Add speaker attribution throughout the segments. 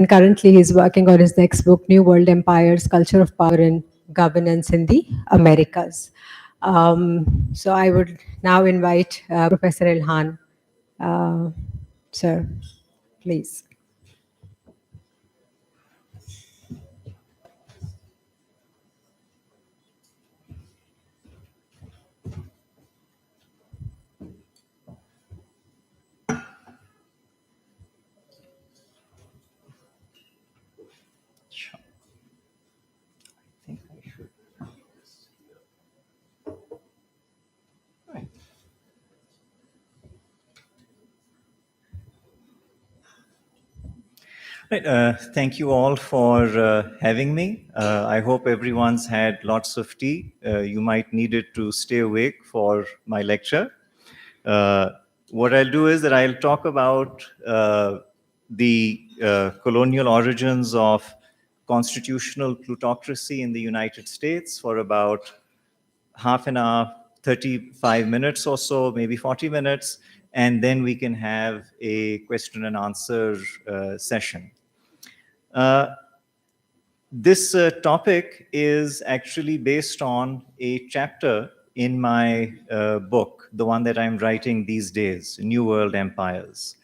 Speaker 1: And currently, he's working on his next book, New World Empires, Culture of Power and Governance in the Americas. So I would now invite Professor Ilhan. Sir, please.
Speaker 2: Sure. I think I should. Right. Right. Thank you all for having me. I hope everyone's had lots of tea. You might need it to stay awake for my lecture. What I'll do is that I'll talk about the colonial origins of constitutional plutocracy in the United States for about half an hour, 35 minutes or so, maybe 40 minutes, and then we can have a question and answer session. This topic is actually based on a chapter in my book, the one that I'm writing these days, New World Empires.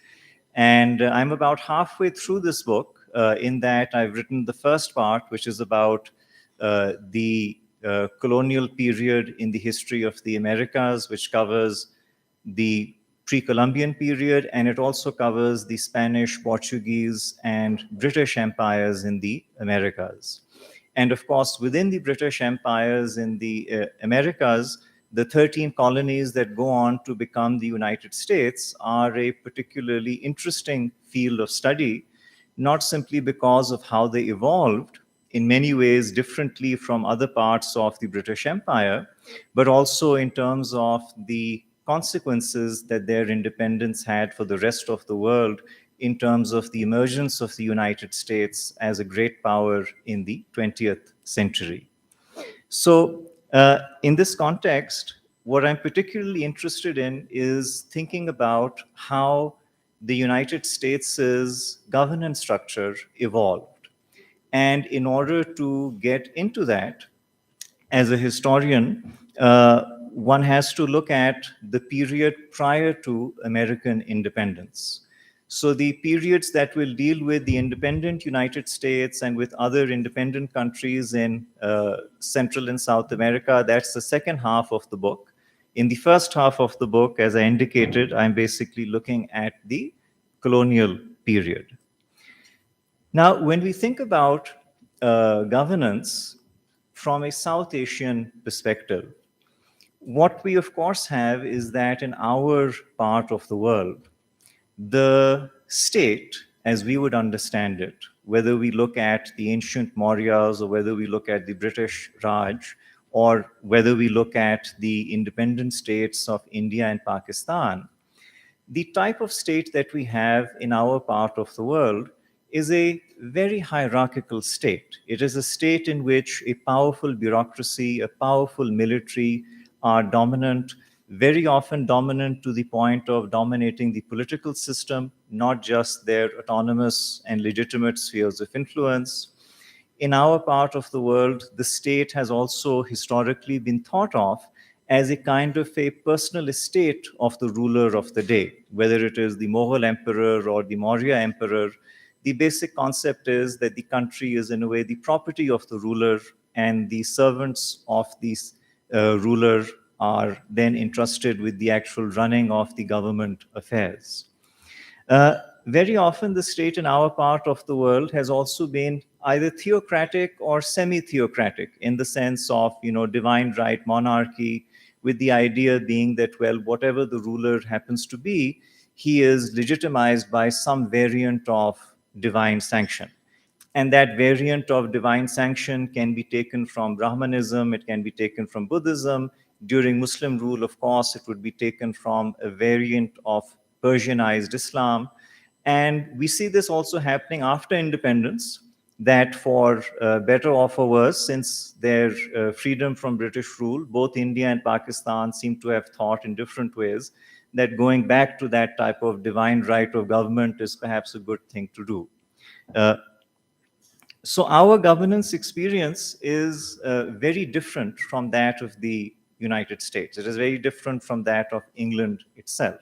Speaker 2: And I'm about halfway through this book, in that I've written the first part, which is about the colonial period in the history of the Americas, which covers the pre-Columbian period, and it also covers the Spanish, Portuguese, and British empires in the Americas. And of course, within the British empires in the Americas, the 13 colonies that go on to become the United States are a particularly interesting field of study, not simply because of how they evolved in many ways differently from other parts of the British Empire, but also in terms of the consequences that their independence had for the rest of the world in terms of the emergence of the United States as a great power in the 20th century. So, in this context, what I'm particularly interested in is thinking about how the United States' governance structure evolved. And in order to get into that, as a historian, one has to look at the period prior to American independence. So the periods that will deal with the independent United States and with other independent countries in Central and South America, that's the second half of the book. In the first half of the book, as I indicated, I'm basically looking at the colonial period. Now, when we think about governance from a South Asian perspective, what we of course have is that in our part of the world, the state, as we would understand it, whether we look at the ancient Mauryas or whether we look at the British Raj, or whether we look at the independent states of India and Pakistan, the type of state that we have in our part of the world is a very hierarchical state. It is a state in which a powerful bureaucracy, a powerful military are dominant, very often dominant to the point of dominating the political system, not just their autonomous and legitimate spheres of influence. In our part of the world, the state has also historically been thought of as a kind of a personal estate of the ruler of the day, whether it is the Mughal emperor or the Maurya emperor. The basic concept is that the country is, in a way, the property of the ruler, and the servants of this ruler are then entrusted with the actual running of the government affairs. Very often, the state in our part of the world has also been either theocratic or semi-theocratic, in the sense of, divine right monarchy, with the idea being that, well, whatever the ruler happens to be, he is legitimized by some variant of divine sanction. And that variant of divine sanction can be taken from Brahmanism, it can be taken from Buddhism. During Muslim rule, of course, it would be taken from a variant of Persianized Islam. And we see this also happening after independence, that for better or for worse, since their freedom from British rule, both India and Pakistan seem to have thought in different ways that going back to that type of divine right of government is perhaps a good thing to do. Uh, so our governance experience is very different from that of the United States. It is very different from that of England itself.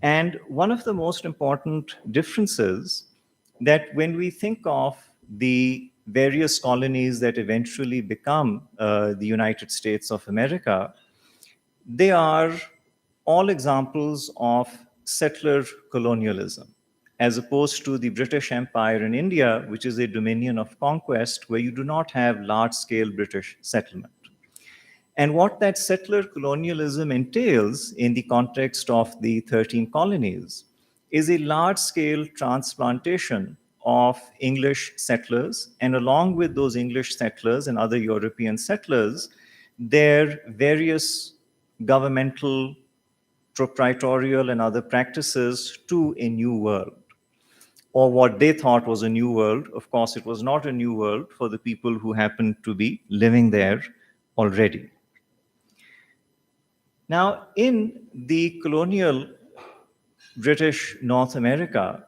Speaker 2: And one of the most important differences that when we think of the various colonies that eventually become the United States of America, they are all examples of settler colonialism, as opposed to the British Empire in India, which is a dominion of conquest where you do not have large scale British settlement. And what that settler colonialism entails in the context of the 13 colonies is a large scale transplantation of English settlers. And along with those English settlers and other European settlers, their various governmental, proprietorial, and other practices to a new world, or what they thought was a new world. Of course, it was not a new world for the people who happened to be living there already. Now, in the colonial British North America,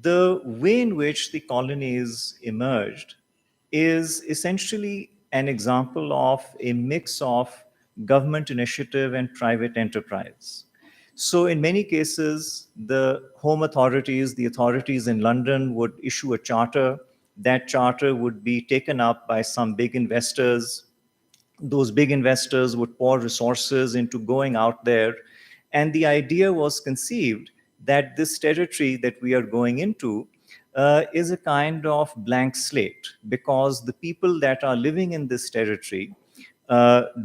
Speaker 2: the way in which the colonies emerged is essentially an example of a mix of government initiative and private enterprise. So, in many cases, the home authorities, the authorities in London, would issue a charter. That charter would be taken up by some big investors. Those big investors would pour resources into going out there. And the idea was conceived that this territory that we are going into is a kind of blank slate, because the people that are living in this territory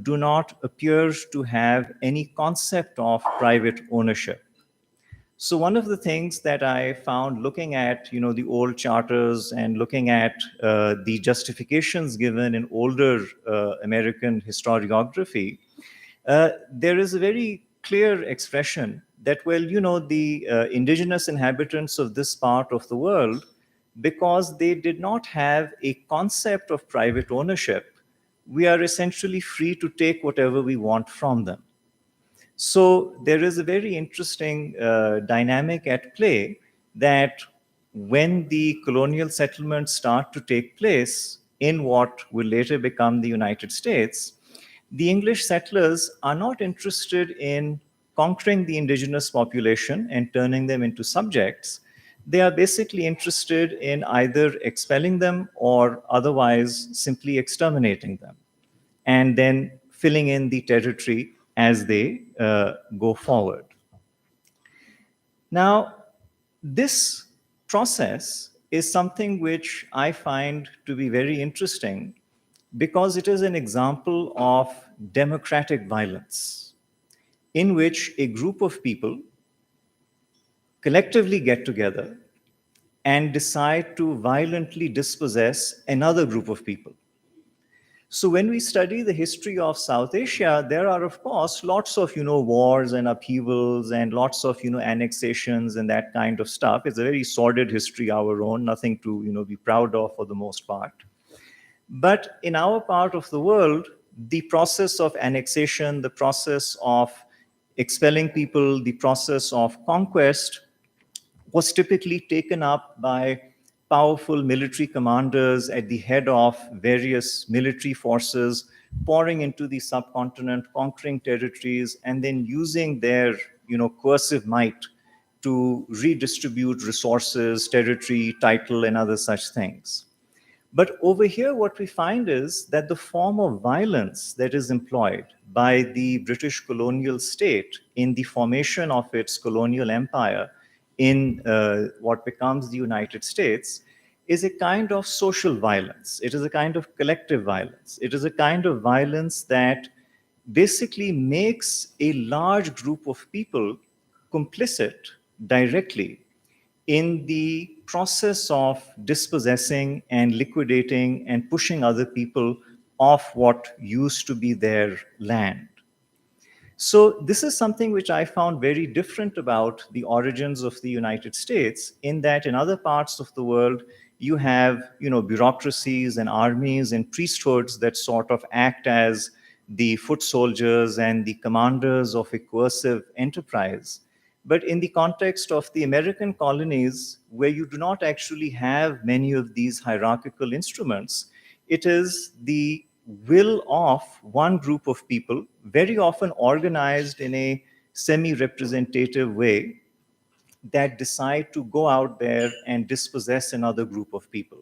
Speaker 2: do not appear to have any concept of private ownership. So one of the things that I found looking at, the old charters and looking at the justifications given in older American historiography, there is a very clear expression that, well, the indigenous inhabitants of this part of the world, because they did not have a concept of private ownership, we are essentially free to take whatever we want from them. So there is a very interesting dynamic at play that when the colonial settlements start to take place in what will later become the United States, the English settlers are not interested in conquering the indigenous population and turning them into subjects. They are basically interested in either expelling them or otherwise simply exterminating them, and then filling in the territory as they go forward. Now, this process is something which I find to be very interesting because it is an example of democratic violence in which a group of people collectively get together and decide to violently dispossess another group of people. So when we study the history of South Asia, there are, of course, lots of, wars and upheavals and lots of, annexations and that kind of stuff. It's a very sordid history, our own, nothing to, be proud of for the most part. But in our part of the world, the process of annexation, the process of expelling people, the process of conquest was typically taken up by powerful military commanders at the head of various military forces, pouring into the subcontinent, conquering territories, and then using their coercive might to redistribute resources, territory, title, and other such things. But over here, what we find is that the form of violence that is employed by the British colonial state in the formation of its colonial empire in what becomes the United States is a kind of social violence. It is a kind of collective violence. It is a kind of violence that basically makes a large group of people complicit directly in the process of dispossessing and liquidating and pushing other people off what used to be their land. So, this is something which I found very different about the origins of the United States, in that in other parts of the world, you have, bureaucracies and armies and priesthoods that sort of act as the foot soldiers and the commanders of a coercive enterprise. But in the context of the American colonies, where you do not actually have many of these hierarchical instruments, it is the will of one group of people, very often organized in a semi representative way, that decide to go out there and dispossess another group of people.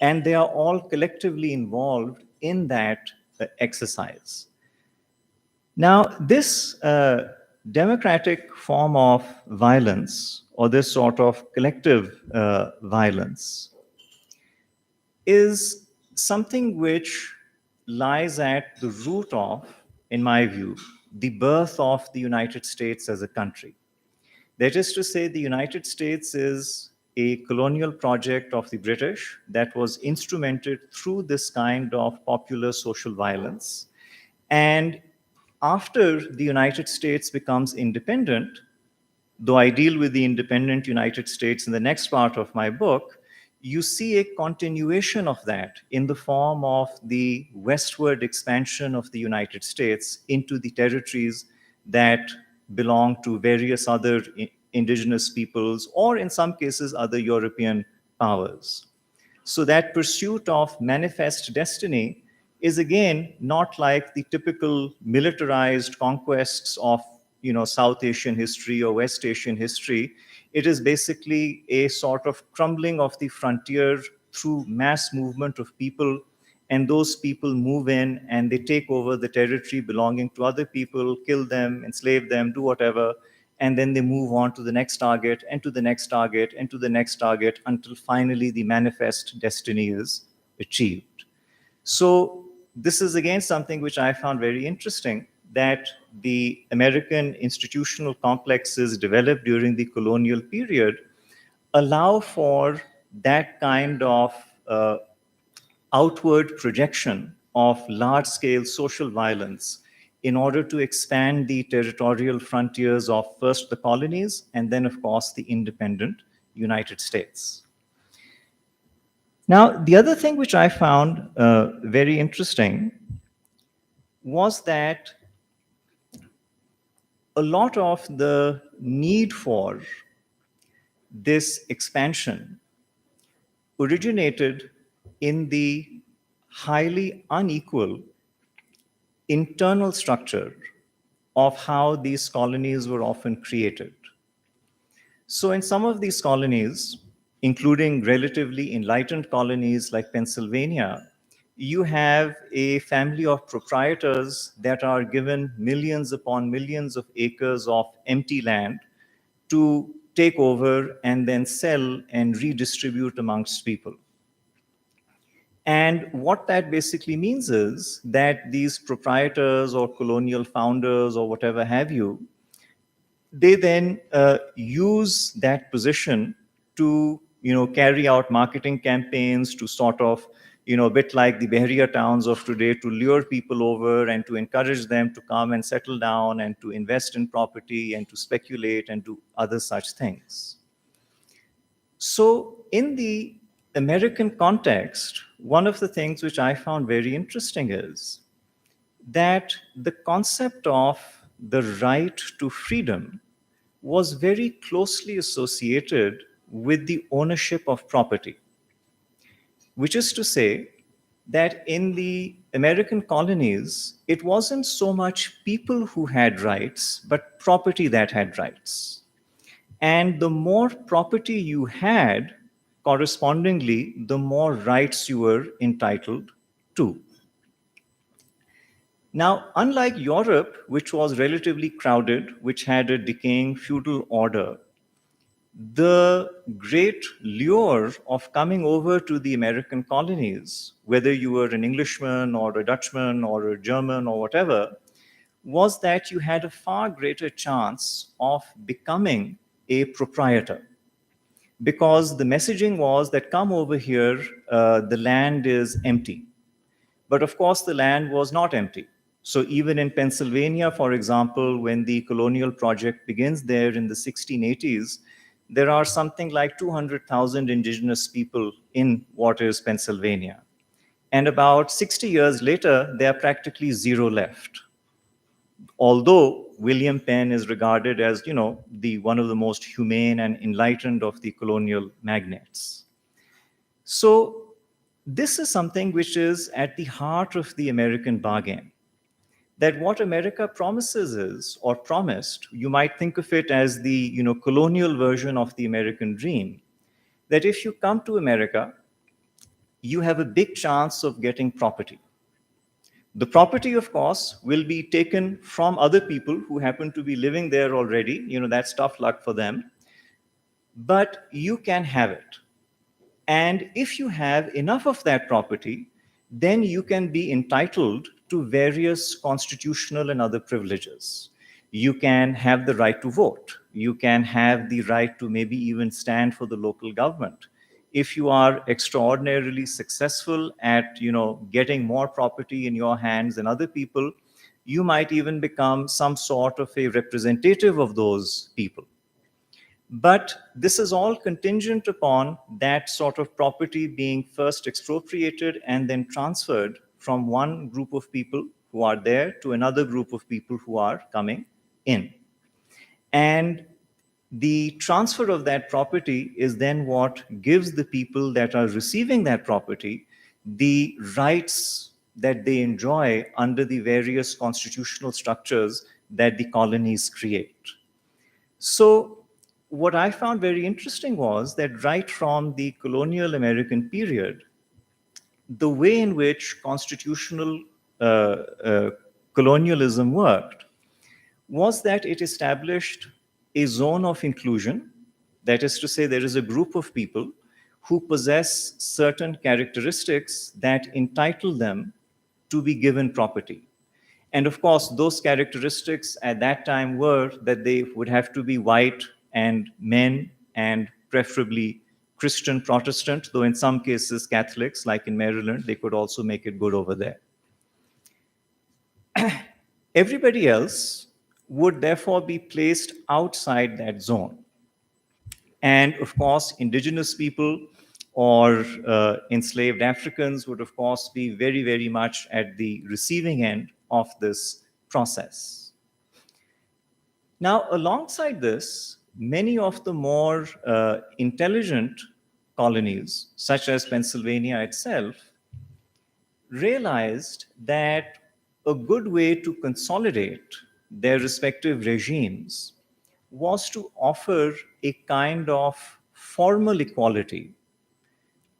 Speaker 2: And they are all collectively involved in that exercise. Now, this democratic form of violence, or this sort of collective violence, is something which lies at the root of, in my view, the birth of the United States as a country. That is to say, the United States is a colonial project of the British that was instrumented through this kind of popular social violence. And after the United States becomes independent, though I deal with the independent United States in the next part of my book, you see a continuation of that in the form of the westward expansion of the United States into the territories that belong to various other indigenous peoples, or in some cases, other European powers. So that pursuit of manifest destiny is again not like the typical militarized conquests of South Asian history or West Asian history. It is basically a sort of crumbling of the frontier through mass movement of people, and those people move in and they take over the territory belonging to other people, kill them, enslave them, do whatever, and then they move on to the next target and to the next target and to the next target until finally the manifest destiny is achieved. So, this is again something which I found very interesting, that the American institutional complexes developed during the colonial period allow for that kind of outward projection of large scale social violence in order to expand the territorial frontiers of first the colonies and then, of course, the independent United States. Now, the other thing which I found very interesting was that a lot of the need for this expansion originated in the highly unequal internal structure of how these colonies were often created. So, in some of these colonies, including relatively enlightened colonies like Pennsylvania, you have a family of proprietors that are given millions upon millions of acres of empty land to take over and then sell and redistribute amongst people. And what that basically means is that these proprietors or colonial founders or whatever have you, they then use that position to carry out marketing campaigns to sort of a bit like the Bahria towns of today, to lure people over and to encourage them to come and settle down and to invest in property and to speculate and do other such things. So, in the American context, one of the things which I found very interesting is that the concept of the right to freedom was very closely associated with the ownership of property, which is to say that in the American colonies, it wasn't so much people who had rights, but property that had rights. And the more property you had, correspondingly, the more rights you were entitled to. Now, unlike Europe, which was relatively crowded, which had a decaying feudal order, the great lure of coming over to the American colonies, whether you were an Englishman or a Dutchman or a German or whatever, was that you had a far greater chance of becoming a proprietor. Because the messaging was that come over here, the land is empty. But of course, the land was not empty. So even in Pennsylvania, for example, when the colonial project begins there in the 1680s, there are something like 200,000 indigenous people in what is Pennsylvania. And about 60 years later, there are practically zero left. Although William Penn is regarded as, the one of the most humane and enlightened of the colonial magnates. So this is something which is at the heart of the American bargain. That what America promises is, or promised, you might think of it as the colonial version of the American dream. That if you come to America, you have a big chance of getting property. The property, of course, will be taken from other people who happen to be living there already. That's tough luck for them. But you can have it. And if you have enough of that property, then you can be entitled to various constitutional and other privileges. You can have the right to vote. You can have the right to maybe even stand for the local government. If you are extraordinarily successful at, getting more property in your hands than other people, you might even become some sort of a representative of those people. But this is all contingent upon that sort of property being first expropriated and then transferred from one group of people who are there to another group of people who are coming in. And the transfer of that property is then what gives the people that are receiving that property the rights that they enjoy under the various constitutional structures that the colonies create. So, what I found very interesting was that right from the colonial American period, the way in which constitutional uh, uh, colonialism worked was that it established a zone of inclusion. That is to say, there is a group of people who possess certain characteristics that entitle them to be given property. And of course, those characteristics at that time were that they would have to be white and men and preferably Christian Protestant, though in some cases Catholics, like in Maryland, they could also make it good over there. Everybody else would therefore be placed outside that zone. And of course, indigenous people or enslaved Africans would, of course, be very, very much at the receiving end of this process. Now, alongside this, many of the more intelligent colonies, such as Pennsylvania itself, realized that a good way to consolidate their respective regimes was to offer a kind of formal equality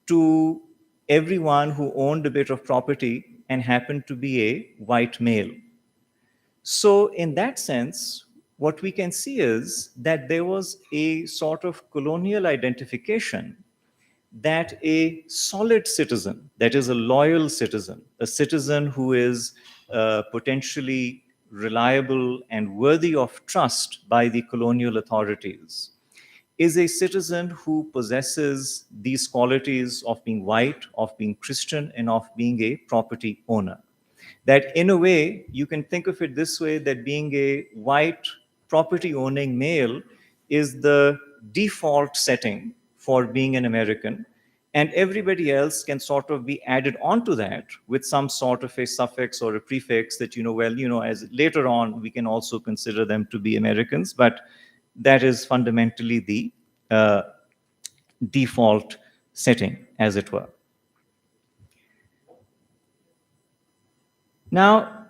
Speaker 2: to everyone who owned a bit of property and happened to be a white male. So, in that sense, what we can see is that there was a sort of colonial identification that a solid citizen, that is a loyal citizen, a citizen who is potentially reliable and worthy of trust by the colonial authorities, is a citizen who possesses these qualities of being white, of being Christian, and of being a property owner. That in a way, you can think of it this way, that being a white property owning male is the default setting for being an American. And everybody else can sort of be added onto that with some sort of a suffix or a prefix that, as later on, we can also consider them to be Americans. But that is fundamentally the uh, default setting, as it were. Now,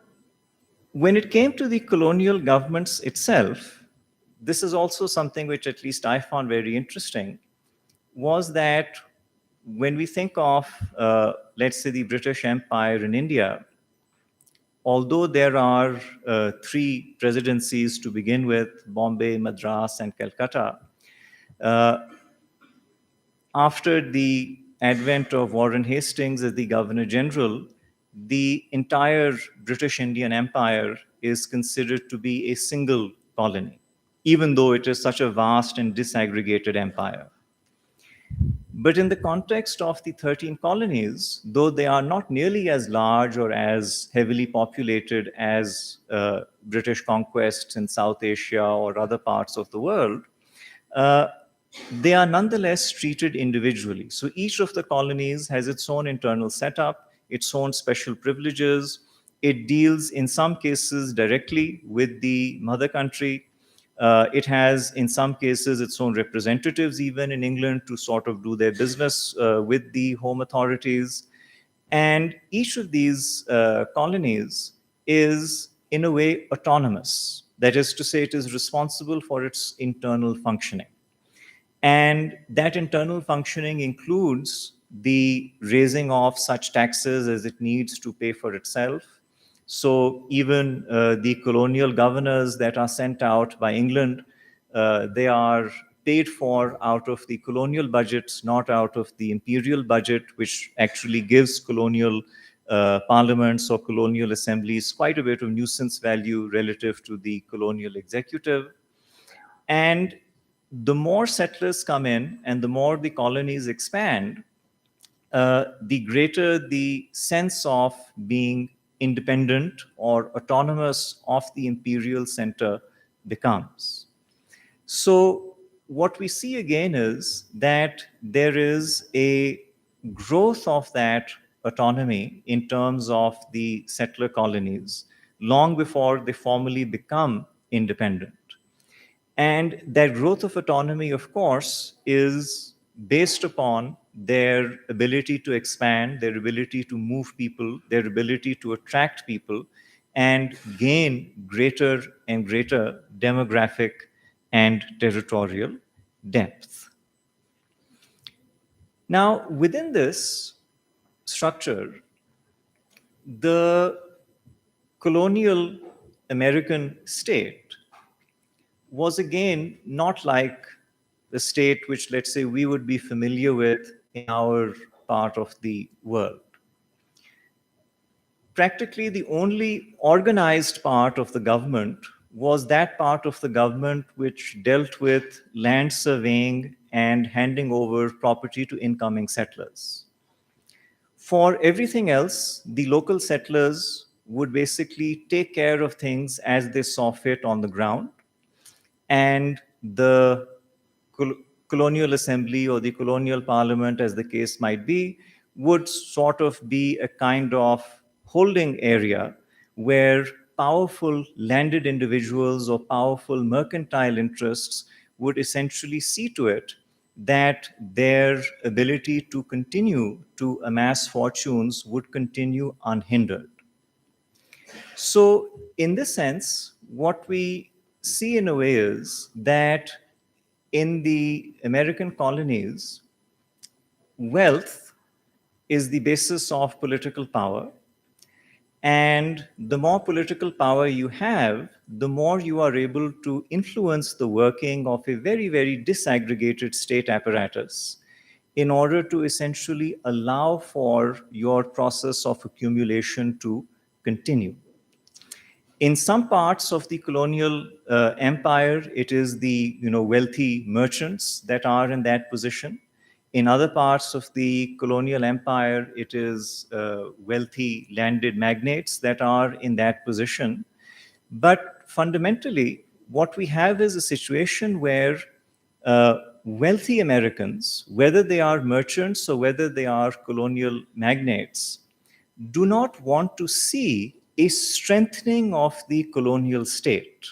Speaker 2: when it came to the colonial governments itself, this is also something which at least I found very interesting, was that when we think of, let's say, the British Empire in India, although there are three presidencies to begin with, Bombay, Madras, and Calcutta, uh, after the advent of Warren Hastings as the Governor General, the entire British Indian Empire is considered to be a single colony, even though it is such a vast and disaggregated empire. But in the context of the 13 colonies, though they are not nearly as large or as heavily populated as British conquests in South Asia or other parts of the world, uh, they are nonetheless treated individually. So each of the colonies has its own internal setup, its own special privileges, It deals in some cases directly with the mother country. It has, in some cases, its own representatives, even in England, to sort of do their business with the home authorities. And each of these colonies is, in a way, autonomous. That is to say, it is responsible for its internal functioning. And that internal functioning includes the raising of such taxes as it needs to pay for itself. So even the colonial governors that are sent out by England, they are paid for out of the colonial budgets, not out of the imperial budget, which actually gives colonial parliaments or colonial assemblies quite a bit of nuisance value relative to the colonial executive. And the more settlers come in and the more the colonies expand, the greater the sense of being independent or autonomous of the imperial center becomes. So, what we see again is that there is a growth of that autonomy in terms of the settler colonies long before they formally become independent. And that growth of autonomy, of course, is based upon their ability to expand, their ability to move people, their ability to attract people, and gain greater and greater demographic and territorial depth. Now, within this structure, the colonial American state was again not like the state which, let's say, we would be familiar with in our part of the world. Practically, the only organized part of the government was that part of the government which dealt with land surveying and handing over property to incoming settlers. For everything else, the local settlers would basically take care of things as they saw fit on the ground, and the colonial assembly or the colonial parliament, as the case might be, would sort of be a kind of holding area where powerful landed individuals or powerful mercantile interests would essentially see to it that their ability to continue to amass fortunes would continue unhindered. So, in this sense, what we see in a way is that in the American colonies, wealth is the basis of political power. And the more political power you have, the more you are able to influence the working of a very, very disaggregated state apparatus in order to essentially allow for your process of accumulation to continue. In some parts of the colonial empire, it is the wealthy merchants that are in that position. In other parts of the colonial empire, it is wealthy landed magnates that are in that position. But fundamentally, what we have is a situation where wealthy Americans, whether they are merchants or whether they are colonial magnates, do not want to see a strengthening of the colonial state.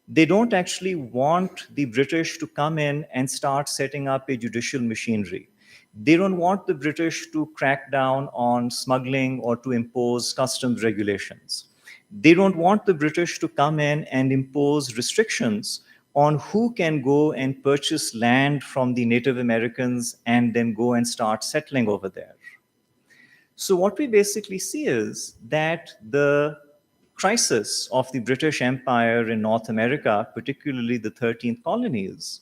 Speaker 2: They don't actually want the British to come in and start setting up a judicial machinery. They don't want the British to crack down on smuggling or to impose customs regulations. They don't want the British to come in and impose restrictions on who can go and purchase land from the Native Americans and then go and start settling over there. So, what we basically see is that the crisis of the British Empire in North America, particularly the 13th colonies,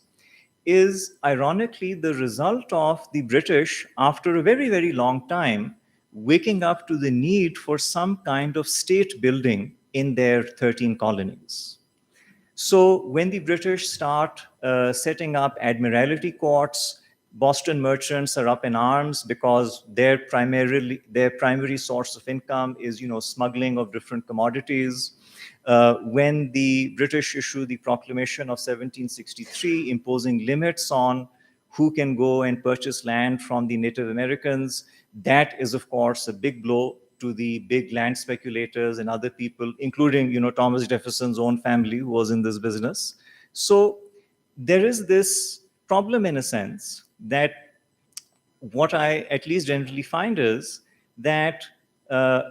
Speaker 2: is ironically the result of the British, after a very, very long time, waking up to the need for some kind of state building in their 13 colonies. So when the British start setting up admiralty courts, Boston merchants are up in arms because their primary source of income is smuggling of different commodities. When the British issue the Proclamation of 1763 imposing limits on who can go and purchase land from the Native Americans, that is of course a big blow to the big land speculators and other people, including, Thomas Jefferson's own family who was in this business. So there is this problem in a sense that what I at least generally find is that uh,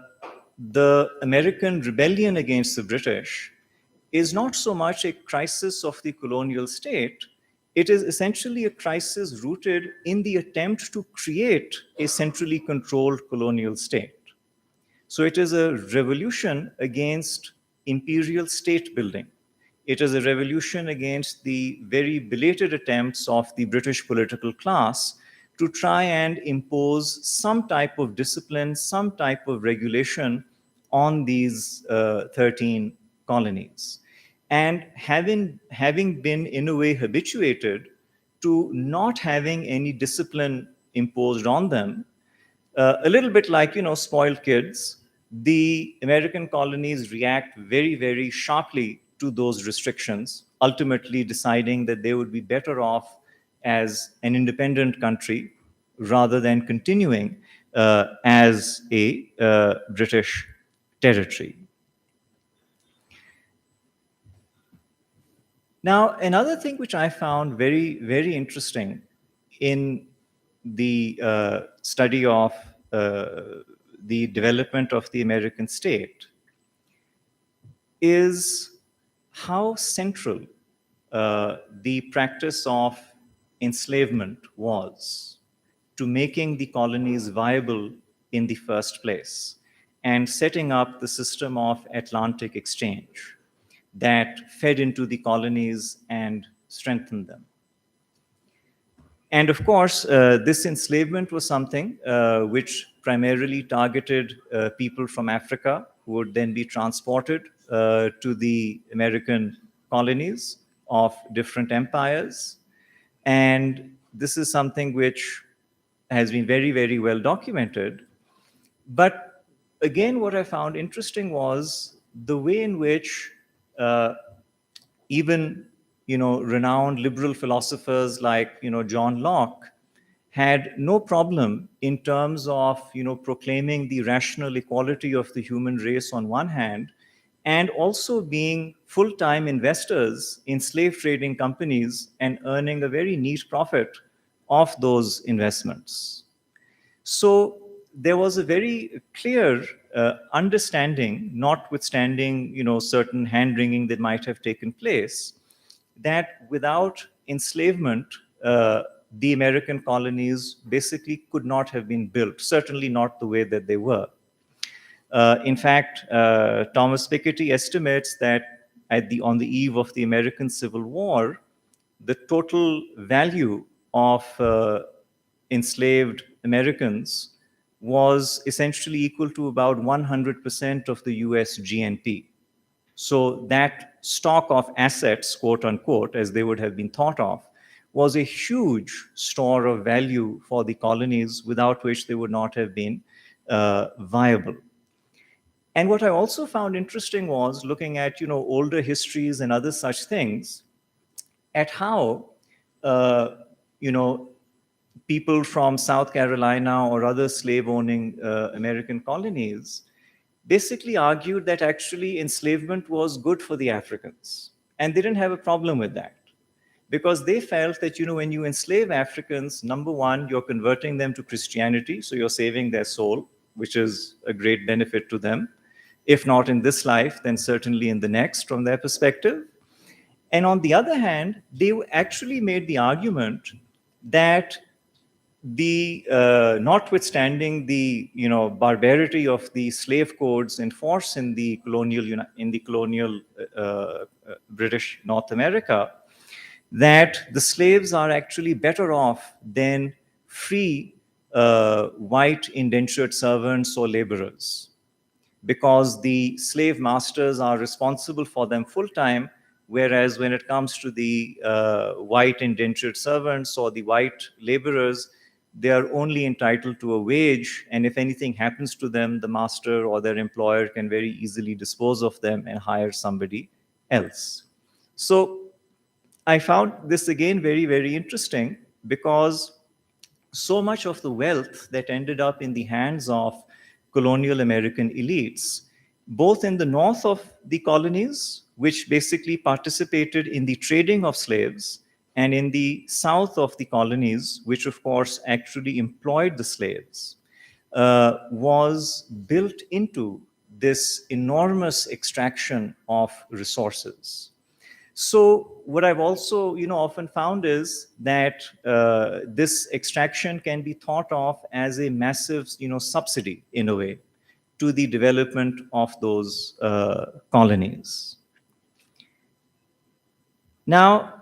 Speaker 2: the American rebellion against the British is not so much a crisis of the colonial state. It is essentially a crisis rooted in the attempt to create a centrally controlled colonial state. So it is a revolution against imperial state building. It is a revolution against the very belated attempts of the British political class to try and impose some type of discipline, some type of regulation on these 13 colonies. And having been in a way habituated to not having any discipline imposed on them, a little bit like, spoiled kids, the American colonies react very, very sharply to those restrictions, ultimately deciding that they would be better off as an independent country rather than continuing as a British territory. Now, another thing which I found very, very interesting in the study of the development of the American state is how central the practice of enslavement was to making the colonies viable in the first place and setting up the system of Atlantic exchange that fed into the colonies and strengthened them. And of course, this enslavement was something which primarily targeted people from Africa who would then be transported to the American colonies of different empires. And this is something which has been very, very well documented. But again, what I found interesting was the way in which uh, even renowned liberal philosophers like John Locke had no problem in terms of proclaiming the rational equality of the human race on one hand, and also being full-time investors in slave trading companies and earning a very neat profit of those investments. So there was a very clear understanding, notwithstanding certain hand wringing that might have taken place, that without enslavement, the American colonies basically could not have been built. Certainly not the way that they were. In fact, Thomas Piketty estimates that on the eve of the American Civil War, the total value of enslaved Americans was essentially equal to about 100% of the US GNP. So that stock of assets, quote unquote, as they would have been thought of, was a huge store of value for the colonies, without which they would not have been viable. And what I also found interesting was looking at older histories and other such things, at how uh, you know people from South Carolina or other slave-owning American colonies basically argued that actually enslavement was good for the Africans, and they didn't have a problem with that, because they felt that when you enslave Africans, number one, you're converting them to Christianity, so you're saving their soul, which is a great benefit to them, if not in this life, then certainly in the next, from their perspective. And on the other hand, they actually made the argument that the notwithstanding the barbarity of the slave codes in force in the colonial British North America, that the slaves are actually better off than free white indentured servants or laborers, because the slave masters are responsible for them full time, whereas when it comes to the white indentured servants or the white laborers, they are only entitled to a wage, and if anything happens to them, the master or their employer can very easily dispose of them and hire somebody else. So I found this again very, very interesting, because so much of the wealth that ended up in the hands of colonial American elites, both in the north of the colonies, which basically participated in the trading of slaves, and in the south of the colonies, which of course actually employed the slaves, was built into this enormous extraction of resources. So what I've also, often found is that this extraction can be thought of as a massive, subsidy in a way to the development of those colonies. Now,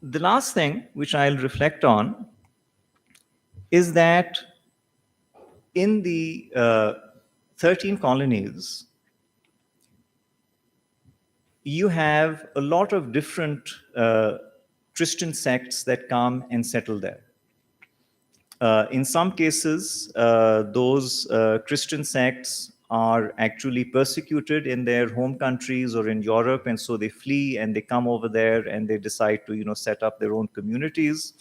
Speaker 2: the last thing which I'll reflect on is that in the 13 colonies, you have a lot of different Christian sects that come and settle there. In some cases, those Christian sects are actually persecuted in their home countries or in Europe, and so they flee and they come over there and they decide to, set up their own communities.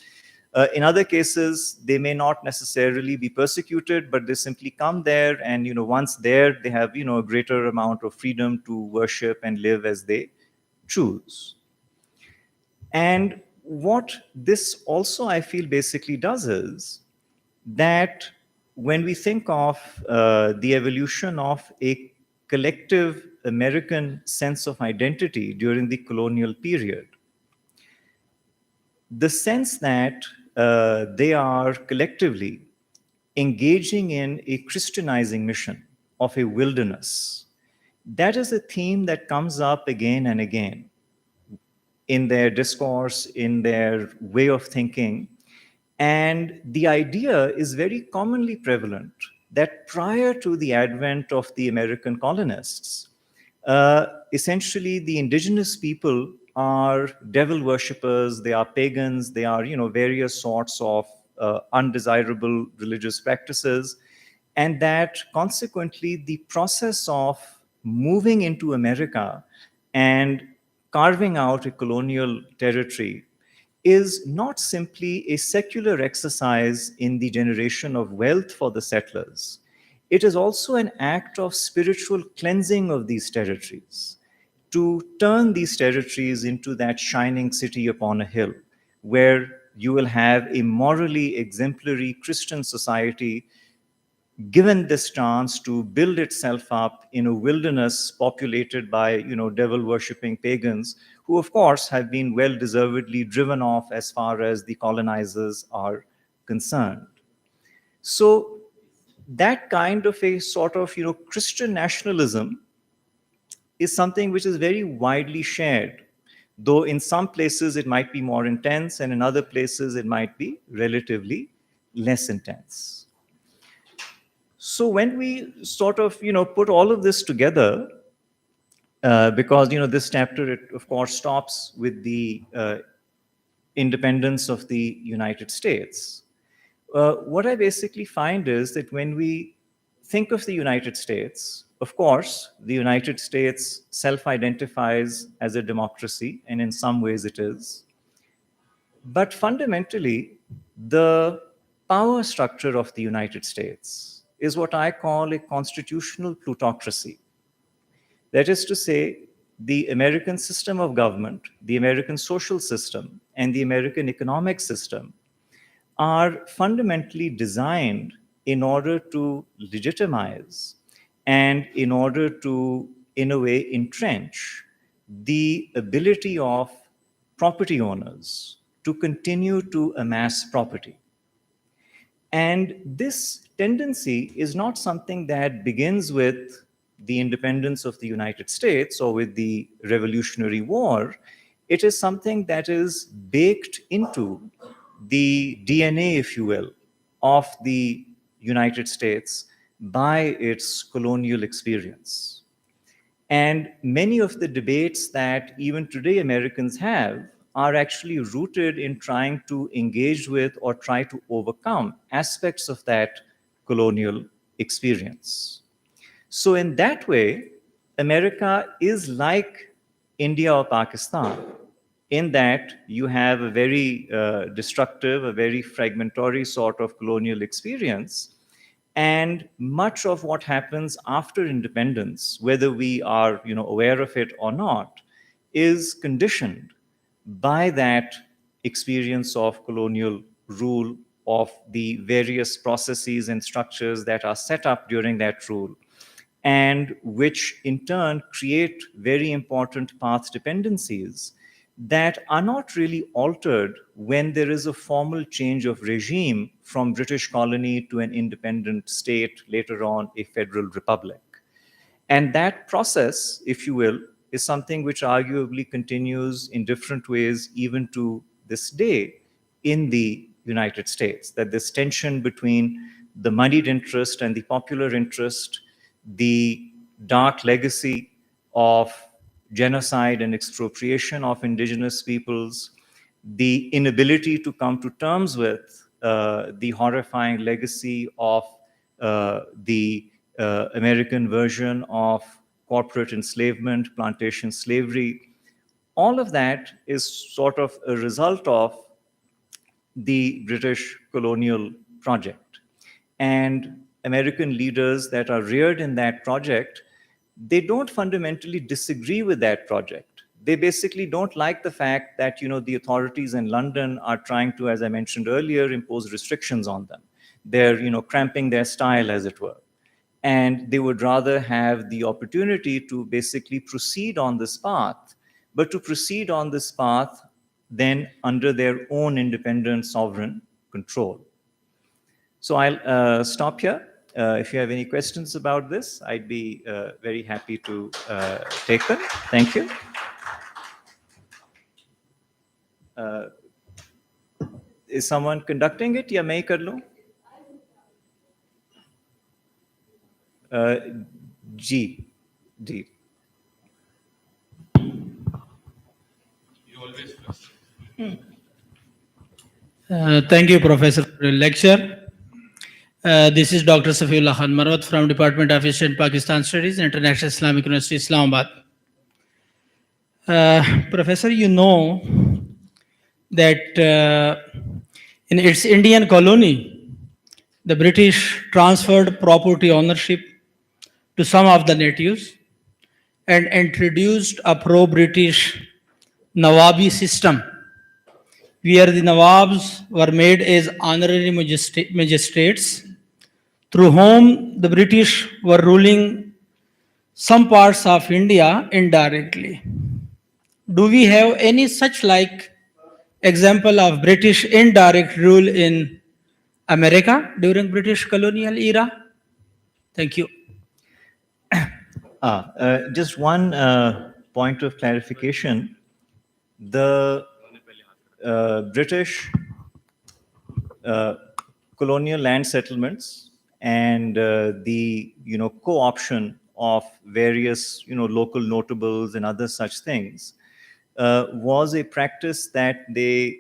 Speaker 2: In other cases, they may not necessarily be persecuted, but they simply come there, and once there, they have a greater amount of freedom to worship and live as they choose. And what this also, I feel, basically does is that when we think of the evolution of a collective American sense of identity during the colonial period, the sense that they are collectively engaging in a Christianizing mission of a wilderness, that is a theme that comes up again and again in their discourse, in their way of thinking. And the idea is very commonly prevalent that prior to the advent of the American colonists, essentially the indigenous people are devil worshippers, they are pagans, they are, various sorts of undesirable religious practices, and that consequently the process of moving into America and carving out a colonial territory is not simply a secular exercise in the generation of wealth for the settlers. It is also an act of spiritual cleansing of these territories, to turn these territories into that shining city upon a hill, where you will have a morally exemplary Christian society given this chance to build itself up in a wilderness populated by devil worshipping pagans, who of course have been well deservedly driven off as far as the colonizers are concerned. So that kind of a sort of Christian nationalism is something which is very widely shared, though in some places it might be more intense and in other places it might be relatively less intense. So when we sort of put all of this together, because this chapter, it of course stops with the independence of the United States. What I basically find is that when we think of the United States, of course, the United States self-identifies as a democracy, and in some ways it is. But fundamentally, the power structure of the United States is what I call a constitutional plutocracy. That is to say, the American system of government, the American social system, and the American economic system are fundamentally designed in order to legitimize and in order to, in a way, entrench the ability of property owners to continue to amass property. And this tendency is not something that begins with the independence of the United States or with the Revolutionary War. It is something that is baked into the DNA, if you will, of the United States by its colonial experience. And many of the debates that even today Americans have are actually rooted in trying to engage with or try to overcome aspects of that colonial experience. So, in that way, America is like India or Pakistan, in that you have a very destructive, a very fragmentary sort of colonial experience. And much of what happens after independence, whether we are aware of it or not, is conditioned by that experience of colonial rule, of the various processes and structures that are set up during that rule, and which in turn create very important path dependencies that are not really altered when there is a formal change of regime from British colony to an independent state, later on a federal republic. And that process, if you will, is something which arguably continues in different ways even to this day in the United States. That this tension between the moneyed interest and the popular interest, the dark legacy of genocide and expropriation of indigenous peoples, the inability to come to terms with the horrifying legacy of the American version of corporate enslavement, plantation slavery. All of that is sort of a result of the British colonial project. And American leaders that are reared in that project, they don't fundamentally disagree with that project. They basically don't like the fact that the authorities in London are trying to, as I mentioned earlier, impose restrictions on them. They're cramping their style, as it were. And they would rather have the opportunity to basically proceed on this path, but to proceed on this path then under their own independent sovereign control. So I'll stop here. If you have any questions about this, I'd be very happy to take them. Thank you. Is someone conducting it? या मैं ही कर लूं? जी, जी.
Speaker 3: Thank you, Professor, for your lecture. This is Dr. Safiullah Khan Marwat from Department of Asian Pakistan Studies, International Islamic University, Islamabad. Professor, you know that in its Indian colony, the British transferred property ownership to some of the natives and introduced a pro-British Nawabi system, where the Nawabs were made as honorary magistrates, through whom the British were ruling some parts of India indirectly. Do we have any such like example of British indirect rule in America during British colonial era? Thank you.
Speaker 2: Just one point of clarification. The British colonial land settlements and the co-option of various local notables and other such things was a practice that they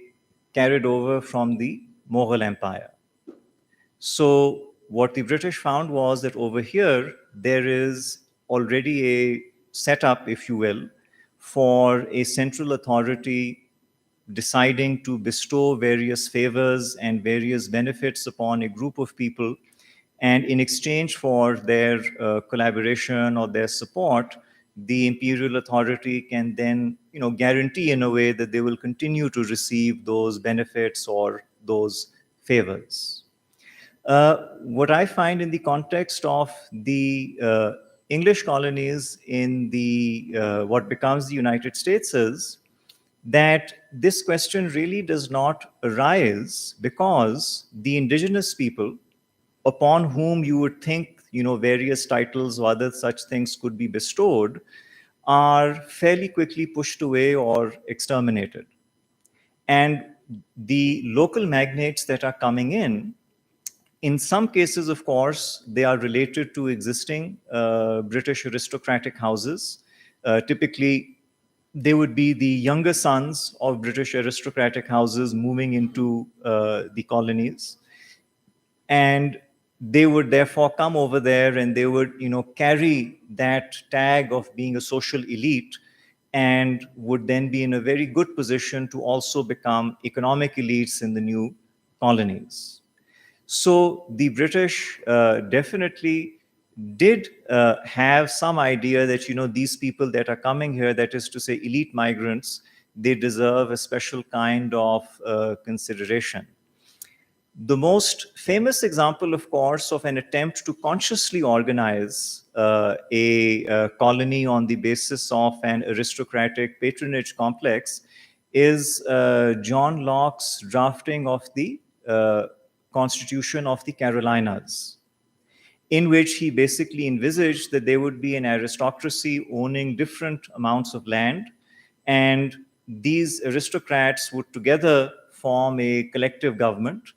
Speaker 2: carried over from the Mughal Empire. So what the British found was that over here there is already a setup, if you will, for a central authority deciding to bestow various favors and various benefits upon a group of people. And in exchange for their collaboration or their support, the imperial authority can then guarantee in a way that they will continue to receive those benefits or those favors. What I find in the context of the English colonies in the what becomes the United States is that this question really does not arise because the indigenous people upon whom you would think various titles or other such things could be bestowed are fairly quickly pushed away or exterminated. And the local magnates that are coming in some cases, of course, they are related to existing British aristocratic houses. Typically, they would be the younger sons of British aristocratic houses moving into the colonies. And they would therefore come over there and they would carry that tag of being a social elite and would then be in a very good position to also become economic elites in the new colonies. So the British definitely did have some idea that, these people that are coming here, that is to say elite migrants, they deserve a special kind of consideration. The most famous example, of course, of an attempt to consciously organize a colony on the basis of an aristocratic patronage complex is John Locke's drafting of the Constitution of the Carolinas, in which he basically envisaged that there would be an aristocracy owning different amounts of land, and these aristocrats would together form a collective government,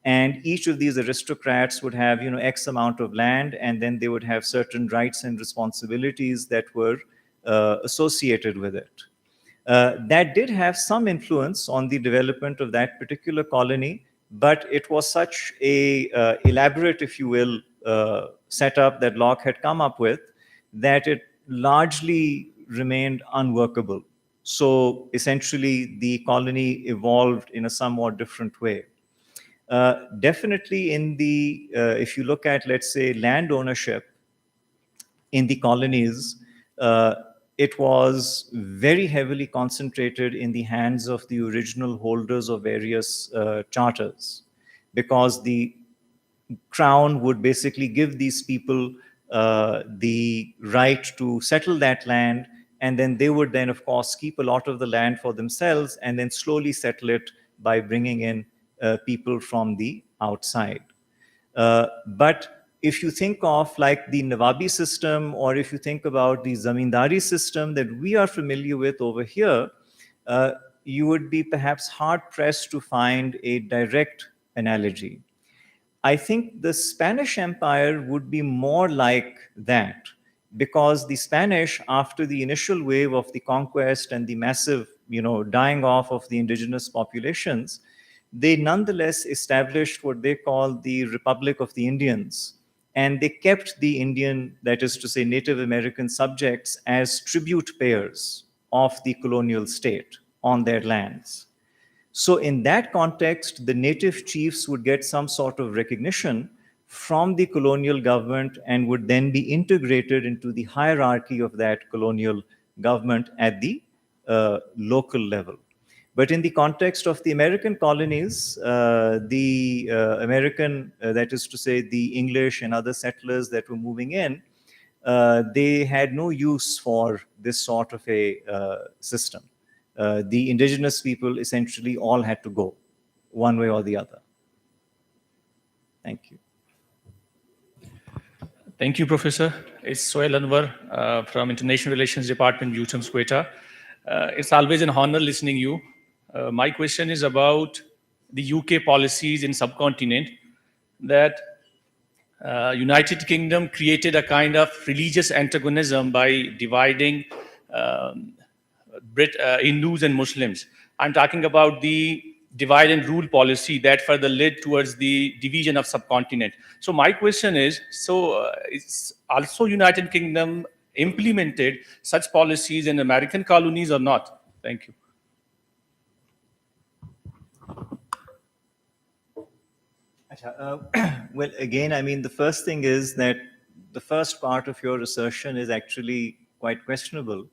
Speaker 2: and each of these aristocrats would have x amount of land, and then they would have certain rights and responsibilities that were associated with it. That did have some influence on the development of that particular colony, but it was such a elaborate, if you will, setup that Locke had come up with, that it largely remained unworkable. So essentially, the colony evolved in a somewhat different way. Definitely, if you look at, let's say, land ownership in the colonies, it was very heavily concentrated in the hands of the original holders of various charters, because the crown would basically give these people the right to settle that land, and then they would then, of course, keep a lot of the land for themselves and then slowly settle it by bringing in people from the outside. But if you think of like the Nawabi system, or if you think about the Zamindari system that we are familiar with over here, uh, you would be perhaps hard pressed to find a direct analogy. I think the Spanish Empire would be more like that, because the Spanish, after the initial wave of the conquest and the massive, dying off of the indigenous populations, they nonetheless established what they call the Republic of the Indians. And they kept the Indian, that is to say, Native American subjects, as tribute payers of the colonial state on their lands. So, in that context, the native chiefs would get some sort of recognition from the colonial government and would then be integrated into the hierarchy of that colonial government at the local level. But in the context of the American colonies, that is to say, the English and other settlers that were moving in, they had no use for this sort of a system. The indigenous people essentially all had to go one way or the other. Thank you.
Speaker 4: Thank you, Professor. It's Sohail Anwar from International Relations Department, UTM Quetta. It's always an honor listening you. My question is about the UK policies in subcontinent, that United Kingdom created a kind of religious antagonism by dividing Hindus and Muslims. I'm talking about the divide and rule policy that further led towards the division of subcontinent. So my question is, is also United Kingdom implemented such policies in American colonies or not? Thank you.
Speaker 2: Well, again, I mean, the first thing is that the first part of your assertion is actually quite questionable,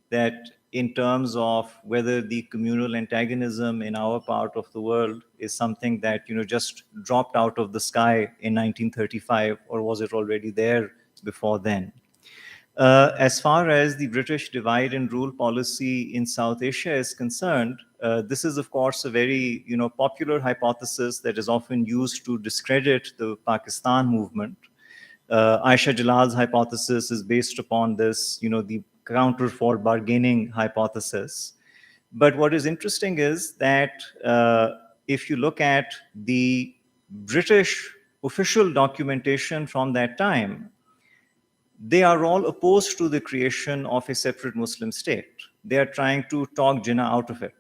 Speaker 2: that in terms of whether the communal antagonism in our part of the world is something that just dropped out of the sky in 1935, or was it already there before then. As far as the British divide and rule policy in South Asia is concerned, this is, of course, a very popular hypothesis that is often used to discredit the Pakistan movement. Aisha Jalal's hypothesis is based upon this, the counter for bargaining hypothesis. But what is interesting is that if you look at the British official documentation from that time, they are all opposed to the creation of a separate Muslim state. They are trying to talk Jinnah out of it.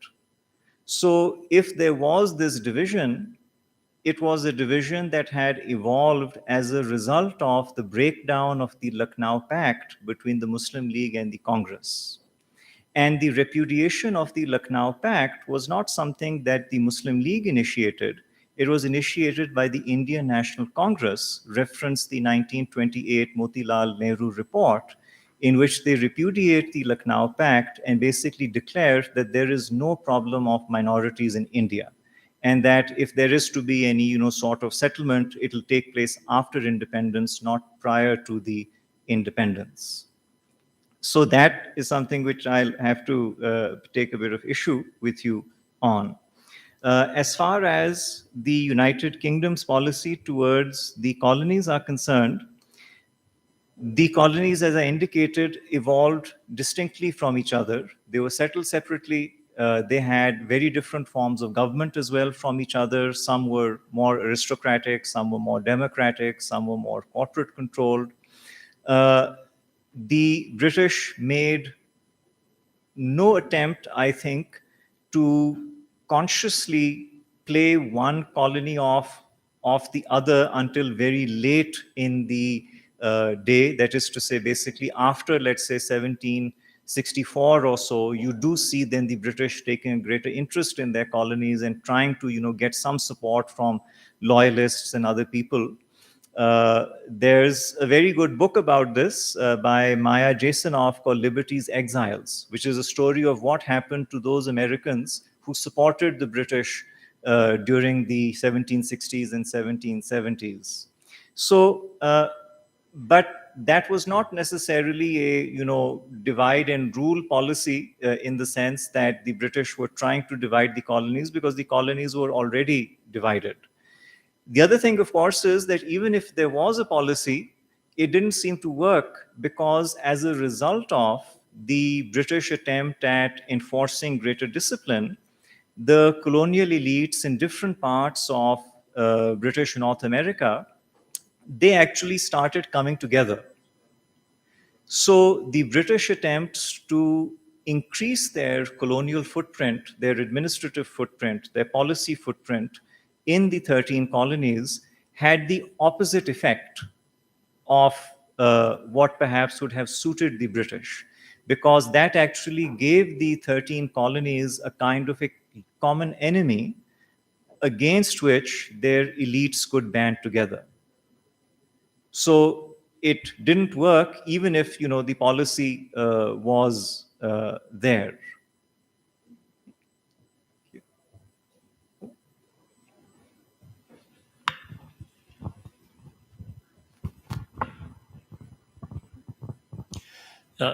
Speaker 2: So, if there was this division, it was a division that had evolved as a result of the breakdown of the Lucknow Pact between the Muslim League and the Congress. And the repudiation of the Lucknow Pact was not something that the Muslim League initiated. It was initiated by the Indian National Congress, referenced the 1928 Motilal Nehru report, in which they repudiate the Lucknow Pact and basically declare that there is no problem of minorities in India, and that if there is to be any sort of settlement, it will take place after independence, not prior to the independence. So that is something which I'll have to take a bit of issue with you on. As far as the United Kingdom's policy towards the colonies are concerned, the colonies, as I indicated, evolved distinctly from each other. They were settled separately. They had very different forms of government as well from each other. Some were more aristocratic, some were more democratic, some were more corporate controlled. The British made no attempt, I think, to consciously play one colony off the other until very late in the day. That is to say, basically after, let's say, 1764 or so, you do see then the British taking a greater interest in their colonies and trying to get some support from loyalists and other people. There's a very good book about this by Maya Jasanoff called Liberty's Exiles, which is a story of what happened to those Americans who supported the British during the 1760s and 1770s. So, but that was not necessarily a divide and rule policy in the sense that the British were trying to divide the colonies, because the colonies were already divided. The other thing, of course, is that even if there was a policy, it didn't seem to work, because as a result of the British attempt at enforcing greater discipline, the colonial elites in different parts of British North America, they actually started coming together. So the British attempts to increase their colonial footprint, their administrative footprint, their policy footprint in the 13 colonies had the opposite effect of what perhaps would have suited the British, because that actually gave the 13 colonies a kind of a common enemy against which their elites could band together. So it didn't work, even if the policy was there.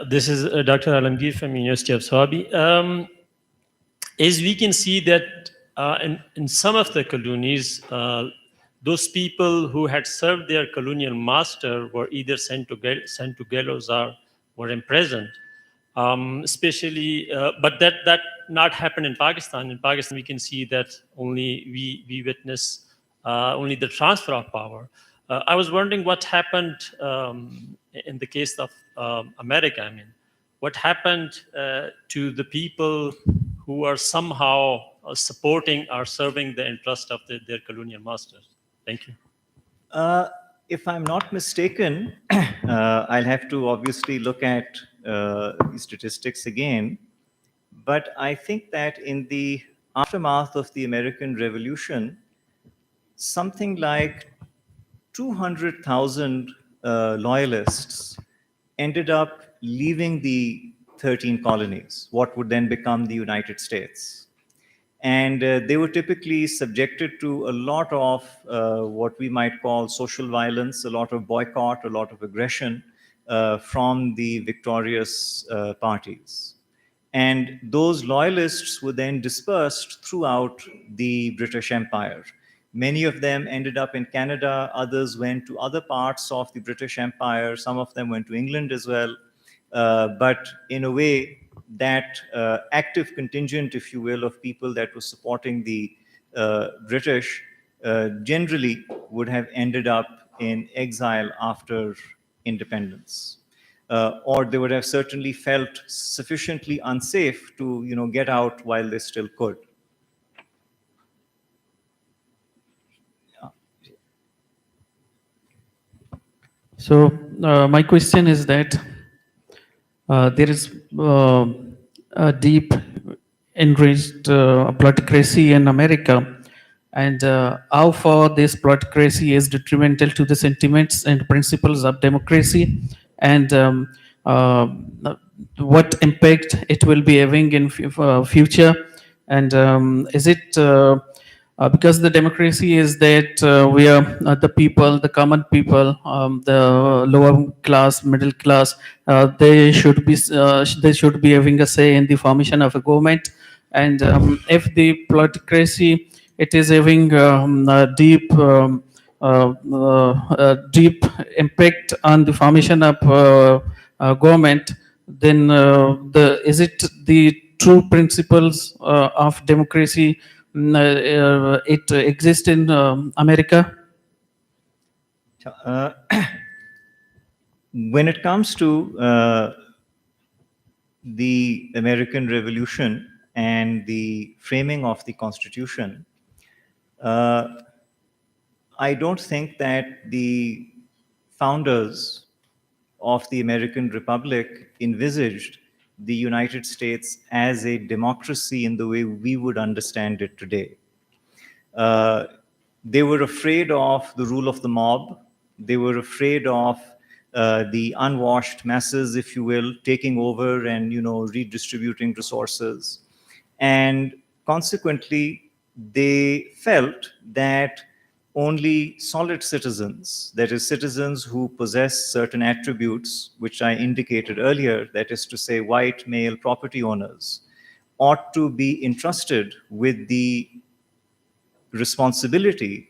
Speaker 5: This is Dr. Alamgir from University of Swabi. As we can see that in some of the colonies, those people who had served their colonial master were either sent to gallows or were imprisoned. Especially, but that not happened in Pakistan. In Pakistan, we can see that only we witness only the transfer of power. I was wondering what happened in the case of America. I mean, what happened to the people who are somehow supporting or serving the interest of their colonial masters? Thank you.
Speaker 2: If I'm not mistaken, I'll have to obviously look at the statistics again, but I think that in the aftermath of the American Revolution, something like 200,000 loyalists ended up leaving the 13 colonies, what would then become the United States. And they were typically subjected to a lot of what we might call social violence, a lot of boycott, a lot of aggression from the victorious parties. And those loyalists were then dispersed throughout the British Empire. Many of them ended up in Canada, others went to other parts of the British Empire, some of them went to England as well. But in a way, that active contingent, if you will, of people that was supporting the British generally would have ended up in exile after independence. Or they would have certainly felt sufficiently unsafe to get out while they still could.
Speaker 6: So my question is that there is a deep enriched plutocracy in America, and how far this plutocracy is detrimental to the sentiments and principles of democracy, and uh, what impact it will be having in future, and is it because the democracy is that we are the people, the common people, the lower class, middle class, they should be having a say in the formation of a government, and if the plutocracy it is having deep impact on the formation of government, then is it the true principles of democracy it exists in America?
Speaker 2: Uh, when it comes to the American Revolution and the framing of the Constitution, uh, I don't think that the founders of the American Republic envisaged the United States as a democracy in the way we would understand it today. Uh, they were afraid of the rule of the mob. They were afraid of the unwashed masses, if you will, taking over and redistributing resources, and consequently, they felt that only solid citizens, that is, citizens who possess certain attributes, which I indicated earlier, that is to say, white male property owners, ought to be entrusted with the responsibility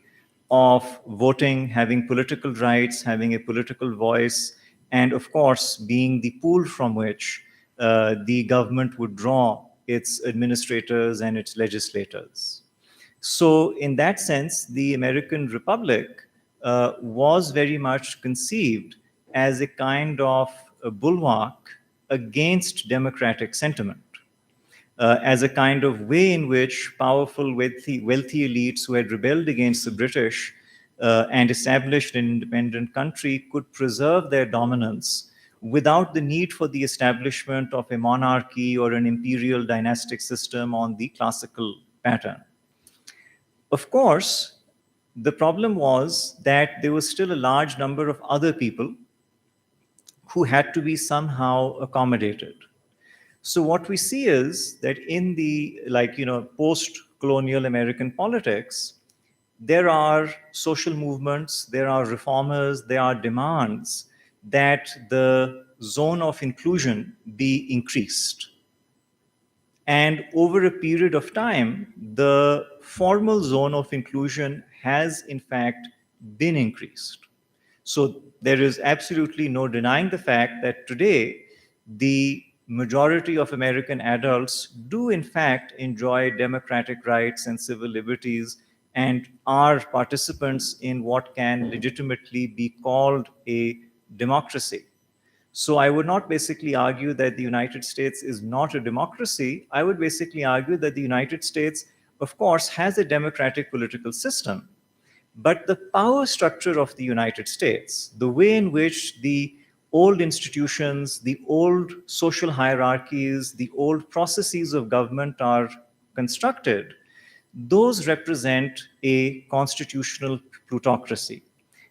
Speaker 2: of voting, having political rights, having a political voice, and of course, being the pool from which the government would draw its administrators and its legislators. So, in that sense, the American Republic was very much conceived as a kind of a bulwark against democratic sentiment, as a kind of way in which powerful, wealthy elites who had rebelled against the British and established an independent country could preserve their dominance without the need for the establishment of a monarchy or an imperial dynastic system on the classical pattern. Of course, the problem was that there was still a large number of other people who had to be somehow accommodated. So what we see is that in the post-colonial American politics, there are social movements, there are reformers, there are demands that the zone of inclusion be increased. And over a period of time, the formal zone of inclusion has in fact been increased. So there is absolutely no denying the fact that today the majority of American adults do in fact enjoy democratic rights and civil liberties and are participants in what can legitimately be called a democracy. So I would not basically argue that the United States is not a democracy. I would basically argue that the United States, of course, has a democratic political system. But the power structure of the United States, the way in which the old institutions, the old social hierarchies, the old processes of government are constructed, those represent a constitutional plutocracy.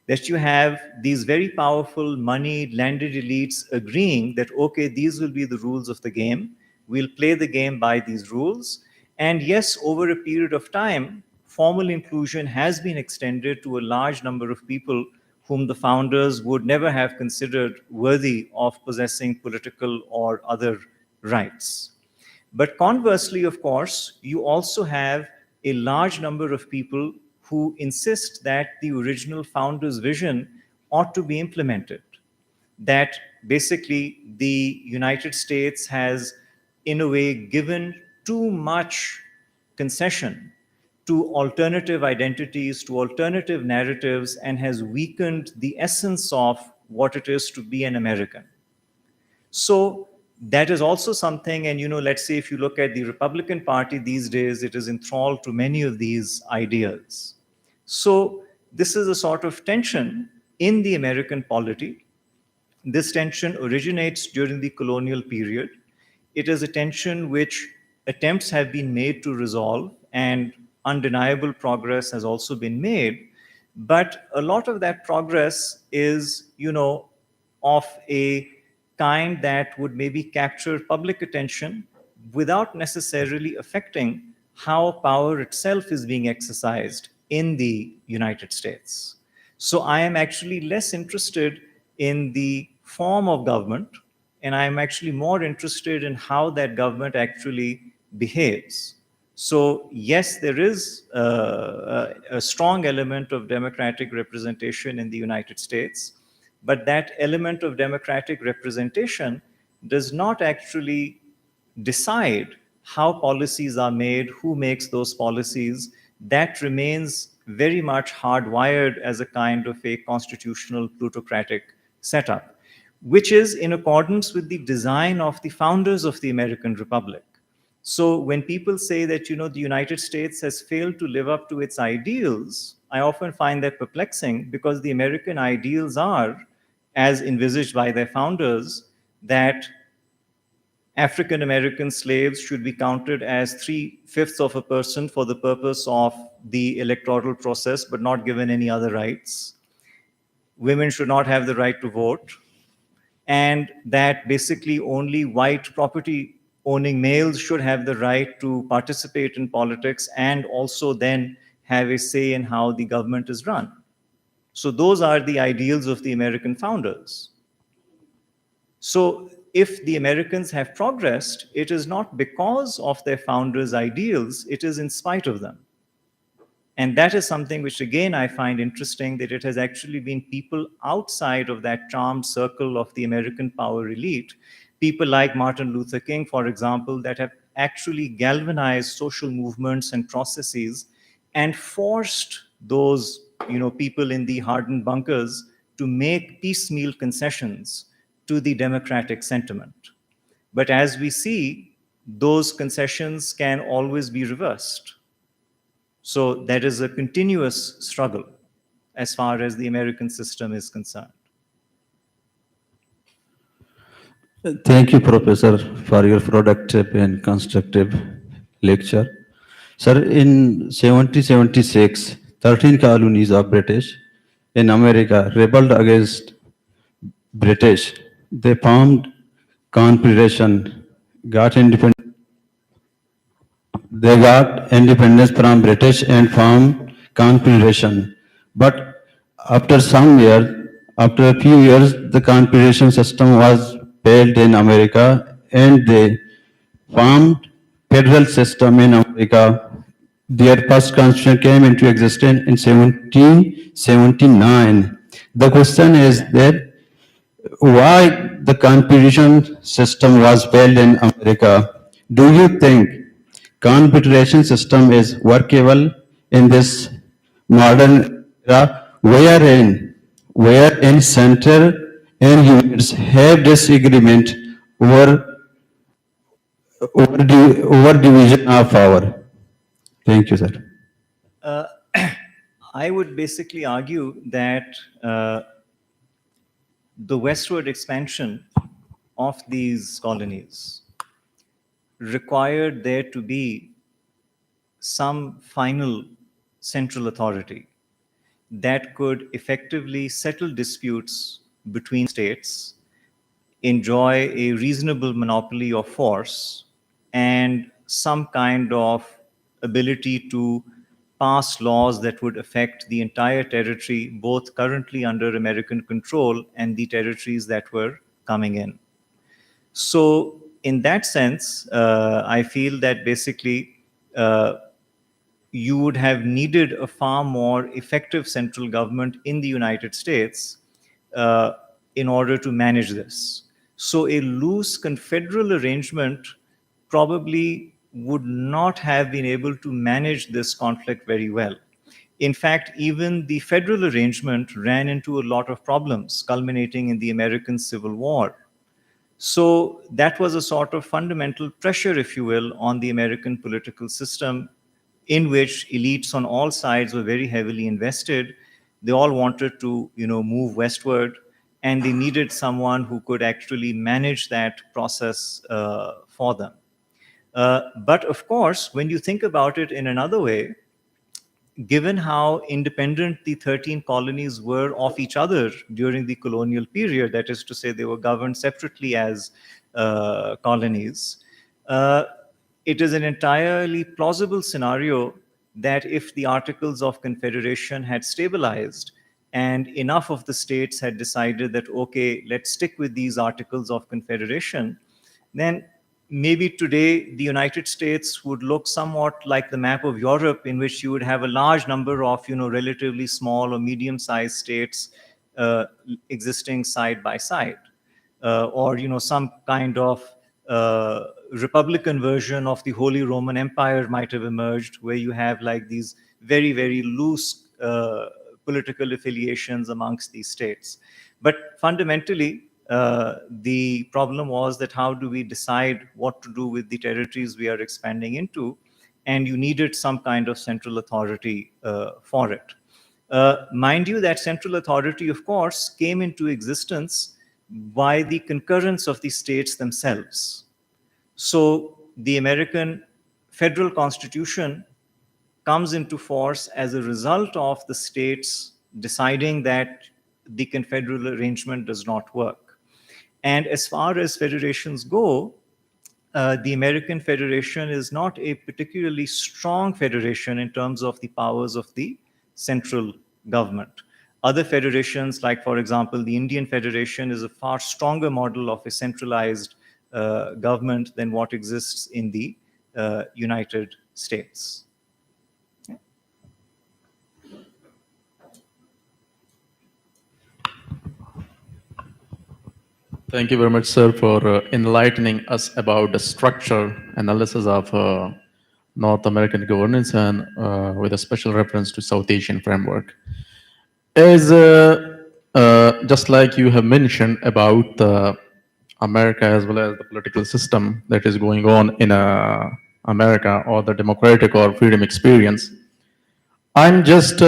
Speaker 2: That you have these very powerful, moneyed, landed elites agreeing that, okay, these will be the rules of the game. We'll play the game by these rules. And yes, over a period of time, formal inclusion has been extended to a large number of people whom the founders would never have considered worthy of possessing political or other rights. But conversely, of course, you also have a large number of people who insist that the original founder's vision ought to be implemented. That basically the United States has, in a way, given too much concession to alternative identities, to alternative narratives, and has weakened the essence of what it is to be an American. So that is also something, and let's say if you look at the Republican Party these days, it is enthralled to many of these ideas. So this is a sort of tension in the American polity. This tension originates during the colonial period. It is a tension which attempts have been made to resolve, and undeniable progress has also been made, but a lot of that progress is, of a kind that would maybe capture public attention without necessarily affecting how power itself is being exercised in the United States. So I am actually less interested in the form of government, and I am actually more interested in how that government actually behaves. So yes, there is a strong element of democratic representation in the United States, but that element of democratic representation does not actually decide how policies are made, who makes those policies. That remains very much hardwired as a kind of a constitutional plutocratic setup, which is in accordance with the design of the founders of the American Republic. So when people say that, the United States has failed to live up to its ideals, I often find that perplexing, because the American ideals are, as envisaged by their founders, that African American slaves should be counted as 3/5 of a person for the purpose of the electoral process, but not given any other rights. Women should not have the right to vote, and that basically only white property owning males should have the right to participate in politics and also then have a say in how the government is run. So those are the ideals of the American founders. So if the Americans have progressed, it is not because of their founders' ideals, it is in spite of them. And that is something which, again, I find interesting, that it has actually been people outside of that charmed circle of the American power elite, people like Martin Luther King, for example, that have actually galvanized social movements and processes and forced those, people in the hardened bunkers to make piecemeal concessions to the democratic sentiment. But as we see, those concessions can always be reversed. So there is a continuous struggle as far as the American system is concerned.
Speaker 7: Thank you, Professor, for your productive and constructive lecture. Sir, in 1776, 13 colonies of British in America rebelled against British. They formed Confederation, got independence. They got independence from British and formed Confederation. But after some years, after a few years, the Confederation system was failed in America, and they formed federal system in America. Their first constitution came into existence in 1779. The question is that why the confederation system was failed in America? Do you think confederation system is workable in this modern era, wherein center and units have disagreement over division of power? Thank you, sir.
Speaker 2: Uh, I would basically argue that the westward expansion of these colonies required there to be some final central authority that could effectively settle disputes between states, enjoy a reasonable monopoly of force, and some kind of ability to pass laws that would affect the entire territory, both currently under American control and the territories that were coming in. So, in that sense, I feel that basically you would have needed a far more effective central government in the United States uh, in order to manage this. So a loose confederal arrangement probably would not have been able to manage this conflict very well. In fact, even the federal arrangement ran into a lot of problems, culminating in the American Civil War. So that was a sort of fundamental pressure, if you will, on the American political system, in which elites on all sides were very heavily invested. They all wanted to, move westward, and they needed someone who could actually manage that process for them. But of course, when you think about it in another way, given how independent the 13 colonies were of each other during the colonial period, that is to say, they were governed separately as colonies, uh, it is an entirely plausible scenario that if the Articles of Confederation had stabilized and enough of the states had decided that, okay, let's stick with these Articles of Confederation, then maybe today the United States would look somewhat like the map of Europe, in which you would have a large number of, relatively small or medium-sized states existing side by side, or some kind of Republican version of the Holy Roman Empire might have emerged, where you have like these very, very loose political affiliations amongst these states. But fundamentally, the problem was that how do we decide what to do with the territories we are expanding into? And you needed some kind of central authority for it. Mind you, that central authority, of course, came into existence by the concurrence of the states themselves. So the American federal constitution comes into force as a result of the states deciding that the confederal arrangement does not work. And as far as federations go, the American Federation is not a particularly strong federation in terms of the powers of the central government. Other federations, like, for example, the Indian Federation, is a far stronger model of a centralized government than what exists in the United States.
Speaker 8: Thank you very much, sir, for enlightening us about the structure analysis of North American governance and with a special reference to South Asian framework. As just like you have mentioned about America as well as the political system that is going on in America, or the democratic or freedom experience, I'm just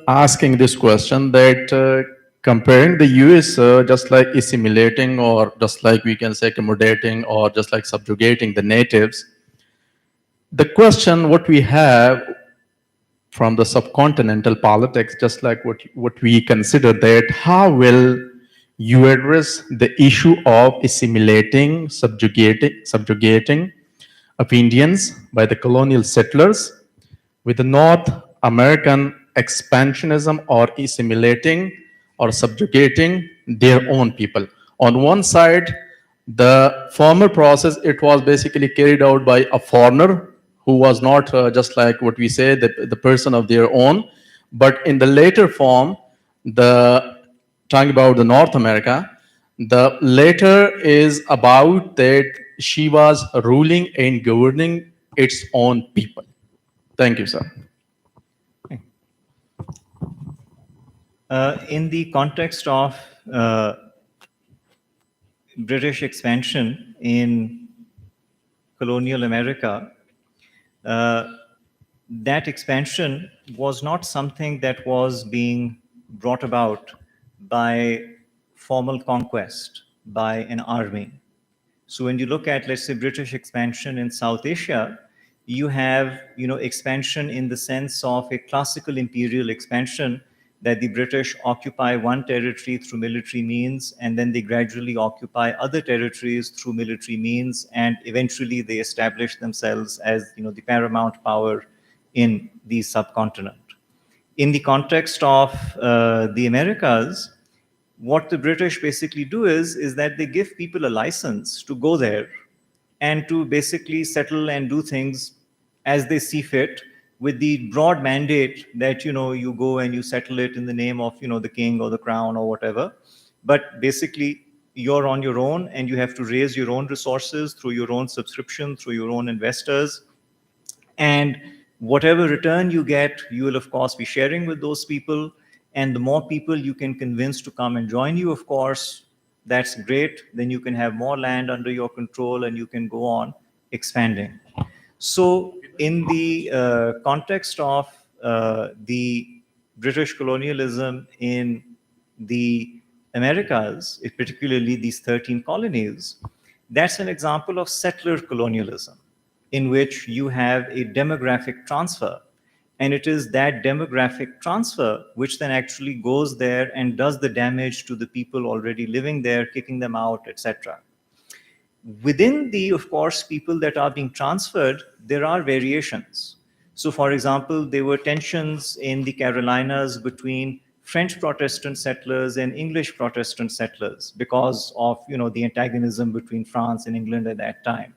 Speaker 8: asking this question that comparing the US just like assimilating, or just like we can say accommodating, or just like subjugating the natives, the question what we have from the subcontinental politics, just like what we consider, that how will you address the issue of assimilating, subjugating of Indians by the colonial settlers with the North American expansionism, or assimilating or subjugating their own people? On one side, the former process, it was basically carried out by a foreigner who was not just like what we say, the person of their own. But in the later form, talking about the North America, the later is about that she was ruling and governing its own people. Thank you, sir.
Speaker 2: In the context of British expansion in colonial America, that expansion was not something that was being brought about by formal conquest, by an army. So when you look at, let's say, British expansion in South Asia, you have, expansion in the sense of a classical imperial expansion, that the British occupy one territory through military means, and then they gradually occupy other territories through military means, and eventually they establish themselves as, the paramount power in the subcontinent. In the context of the Americas, what the British basically do is that they give people a license to go there and to basically settle and do things as they see fit, with the broad mandate that you go and you settle it in the name of the king or the crown or whatever. But basically you're on your own, and you have to raise your own resources through your own subscription, through your own investors, and whatever return you get, you will of course be sharing with those people. And the more people you can convince to come and join you, of course, that's great. Then you can have more land under your control, and you can go on expanding. So in the context of the British colonialism in the Americas, particularly these 13 colonies, that's an example of settler colonialism, in which you have a demographic transfer. And it is that demographic transfer which then actually goes there and does the damage to the people already living there, kicking them out, etc. Within the, of course, people that are being transferred, there are variations. So, for example, there were tensions in the Carolinas between French Protestant settlers and English Protestant settlers because of, the antagonism between France and England at that time.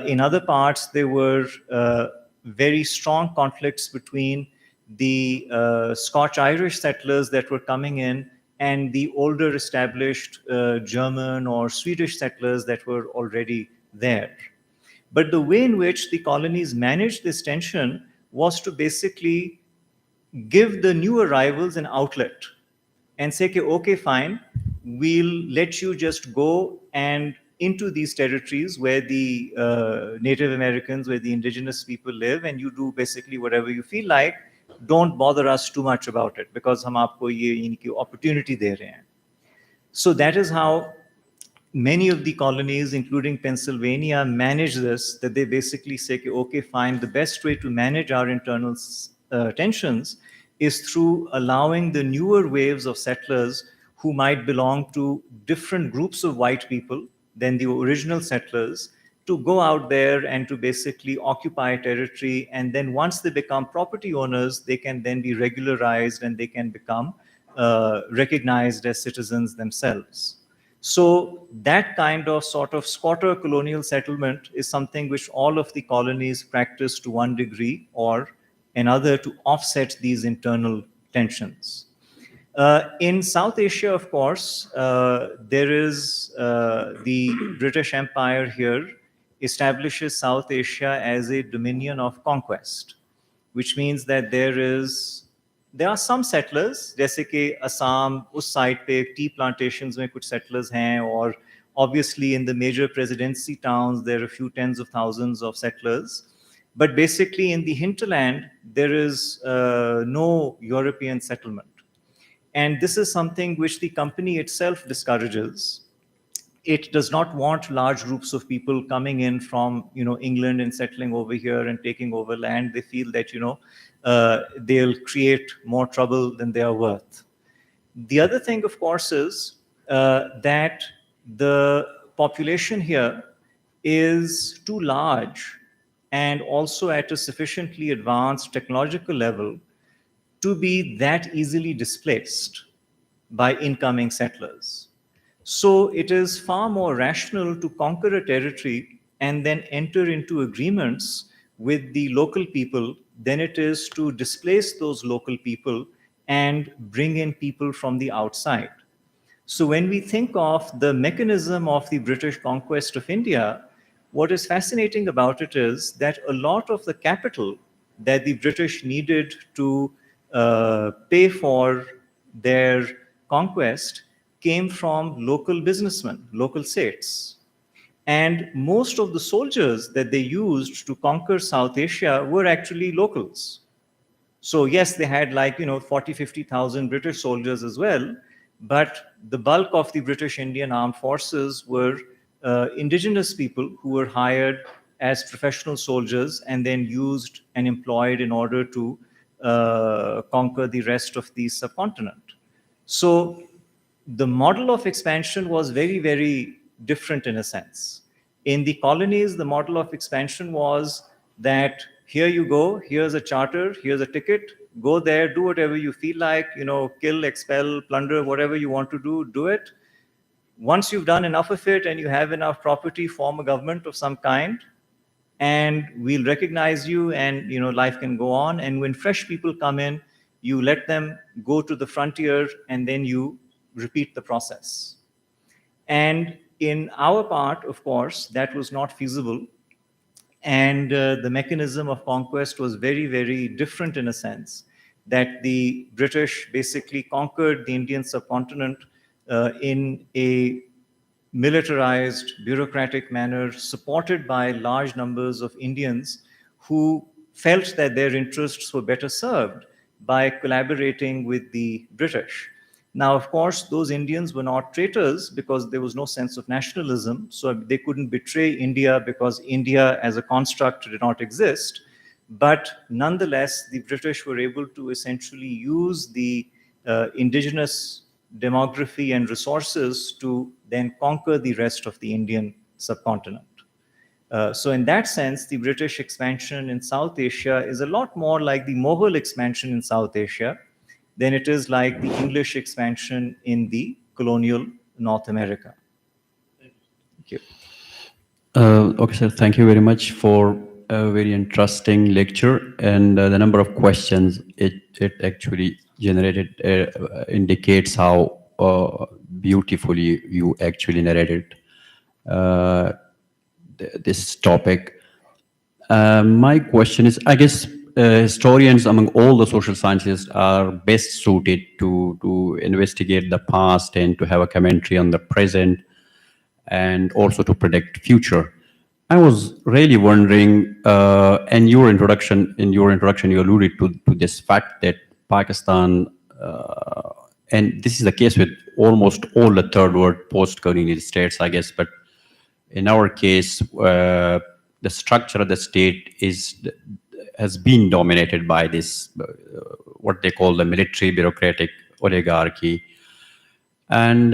Speaker 2: In other parts, there were very strong conflicts between the Scotch-Irish settlers that were coming in and the older established German or Swedish settlers that were already there. But the way in which the colonies managed this tension was to basically give the new arrivals an outlet and say, okay, fine, we'll let you just go and into these territories where the Native Americans, where the indigenous people live, and you do basically whatever you feel like. Don't bother us too much about it because hum aapko ye inki opportunity de rahe hain. So that is how many of the colonies, including Pennsylvania, manage this, that they basically say, okay, fine, the best way to manage our internal tensions is through allowing the newer waves of settlers who might belong to different groups of white people than the original settlers to go out there and to basically occupy territory. And then once they become property owners, they can then be regularized and they can become recognized as citizens themselves. So that kind of sort of squatter colonial settlement is something which all of the colonies practice to one degree or another to offset these internal tensions. In South Asia, of course, there is the British Empire here establishes South Asia as a dominion of conquest, which means that there are some settlers, जैसे कि Assam, उस side पे tea plantations में कुछ settlers हैं, or obviously in the major presidency towns there are a few tens of thousands of settlers. But basically in the hinterland there is no European settlement. And this is something which the company itself discourages. It does not want large groups of people coming in from England and settling over here and taking over land. They feel that they'll create more trouble than they are worth. The other thing, of course, is that the population here is too large and also at a sufficiently advanced technological level to be that easily displaced by incoming settlers. So it is far more rational to conquer a territory and then enter into agreements with the local people than it is to displace those local people and bring in people from the outside. So when we think of the mechanism of the British conquest of India, what is fascinating about it is that a lot of the capital that the British needed to pay for their conquest came from local businessmen, local states. And most of the soldiers that they used to conquer South Asia were actually locals. So yes, they had 40, 50,000 British soldiers as well, but the bulk of the British Indian armed forces were indigenous people who were hired as professional soldiers and then used and employed in order to conquer the rest of the subcontinent. So the model of expansion was very, very different in a sense. In the colonies, the model of expansion was that here you go, here's a charter, here's a ticket, go there, do whatever you feel like, kill, expel, plunder, whatever you want to do it. Once you've done enough of it and you have enough property, form a government of some kind, and we'll recognize you, and life can go on. And when fresh people come in, you let them go to the frontier and then you repeat the process. And in our part, of course, that was not feasible. And the mechanism of conquest was very, very different in a sense, that the British basically conquered the Indian subcontinent in a militarized, bureaucratic manner, supported by large numbers of Indians who felt that their interests were better served by collaborating with the British. Now, of course, those Indians were not traitors because there was no sense of nationalism, so they couldn't betray India because India as a construct did not exist. But nonetheless, the British were able to essentially use the indigenous demography and resources to then conquer the rest of the Indian subcontinent. So in that sense, the British expansion in South Asia is a lot more like the Mughal expansion in South Asia than it is like the English expansion in the colonial North America. Thank you.
Speaker 7: Okay, sir. Thank you very much for a very interesting lecture, and the number of questions it actually generated indicates how beautifully you actually narrated uh, this topic. My question is, I guess historians among all the social sciences are best suited to investigate the past and to have a commentary on the present and also to predict future. I was really wondering, and your introduction, you alluded to this fact that Pakistan, and this is the case with almost all the third world post-colonial states, I guess, but in our case, the structure of the state has been dominated by this, what they call the military bureaucratic oligarchy. And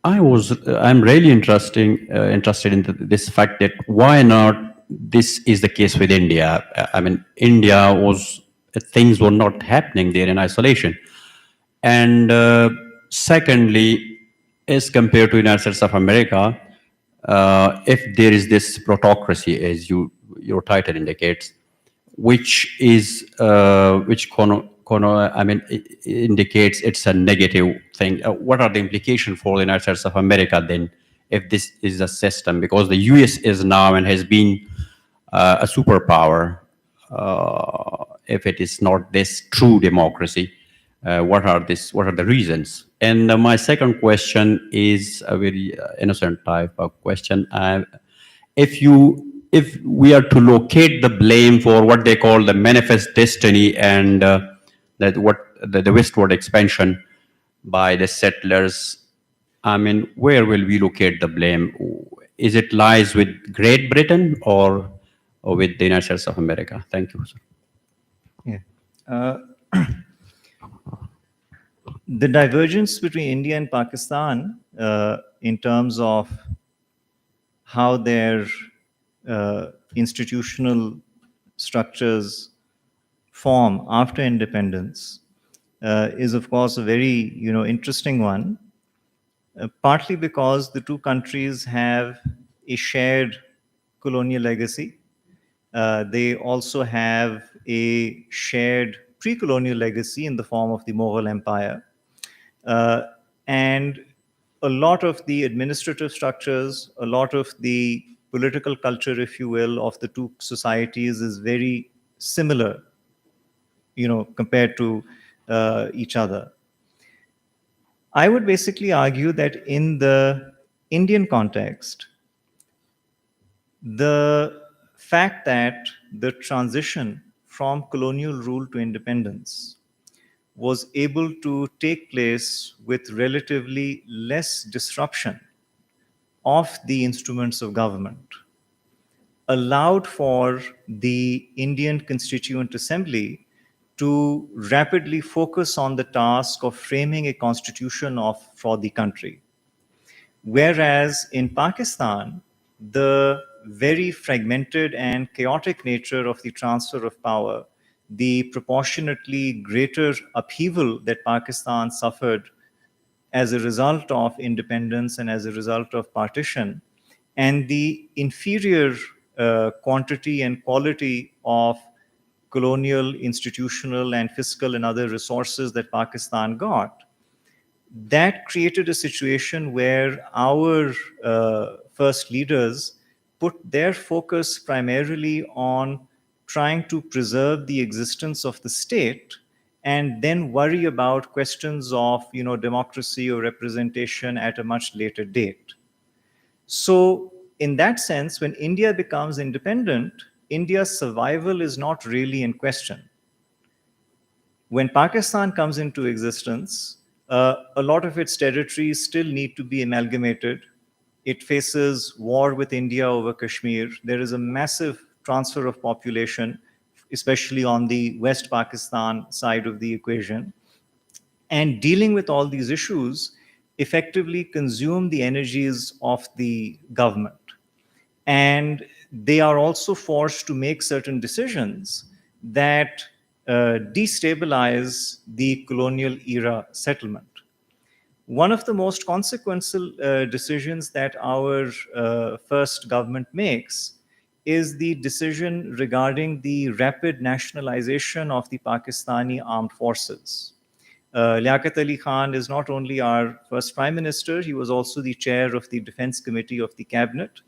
Speaker 7: I'm really interested in this fact that why not this is the case with India. I mean, India was, things were not happening there in isolation. And secondly, as compared to United States of America, if there is this plutocracy, as your title indicates, which is I mean, it indicates it's a negative thing. What are the implications for the United States of America then, if this is a system? Because the U.S. is now and has been a superpower. If it is not this true democracy, what are the reasons? And my second question is a very innocent type of question. If we are to locate the blame for what they call the manifest destiny and the westward expansion by the settlers, I mean, where will we locate the blame? Is it lies with Great Britain or with the United States of America? Thank you, sir.
Speaker 2: Yeah. The divergence between India and Pakistan in terms of how their institutional structures form after independence is, of course, a very interesting one. Partly because the two countries have a shared colonial legacy. They also have a shared pre-colonial legacy in the form of the Mughal Empire. And a lot of the administrative structures, a lot of the political culture, if you will, of the two societies is very similar, compared to each other. I would basically argue that in the Indian context, the fact that the transition from colonial rule to independence was able to take place with relatively less disruption of the instruments of government allowed for the Indian Constituent Assembly to rapidly focus on the task of framing a constitution for the country. Whereas in Pakistan, the very fragmented and chaotic nature of the transfer of power, the proportionately greater upheaval that Pakistan suffered as a result of independence and as a result of partition, and the inferior quantity and quality of colonial, institutional, and fiscal and other resources that Pakistan got, that created a situation where our first leaders put their focus primarily on trying to preserve the existence of the state and then worry about questions of democracy or representation at a much later date. So in that sense, when India becomes independent, India's survival is not really in question. When Pakistan comes into existence, a lot of its territories still need to be amalgamated. It faces war with India over Kashmir. There is a massive transfer of population especially on the West Pakistan side of the equation. And dealing with all these issues effectively consume the energies of the government. And they are also forced to make certain decisions that destabilize the colonial era settlement. One of the most consequential decisions that our first government makes is the decision regarding the rapid nationalization of the Pakistani armed forces. Liaquat Ali Khan is not only our first prime minister, he was also the chair of the defense committee of the cabinet.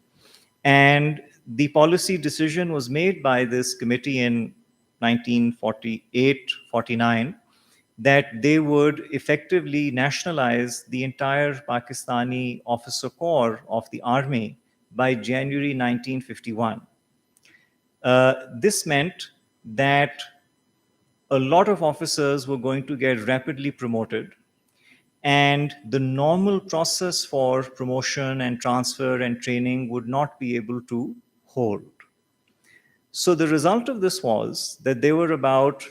Speaker 2: And the policy decision was made by this committee in 1948-49 that they would effectively nationalize the entire Pakistani officer corps of the army by January 1951. This meant that a lot of officers were going to get rapidly promoted, and the normal process for promotion and transfer and training would not be able to hold. So the result of this was that there were about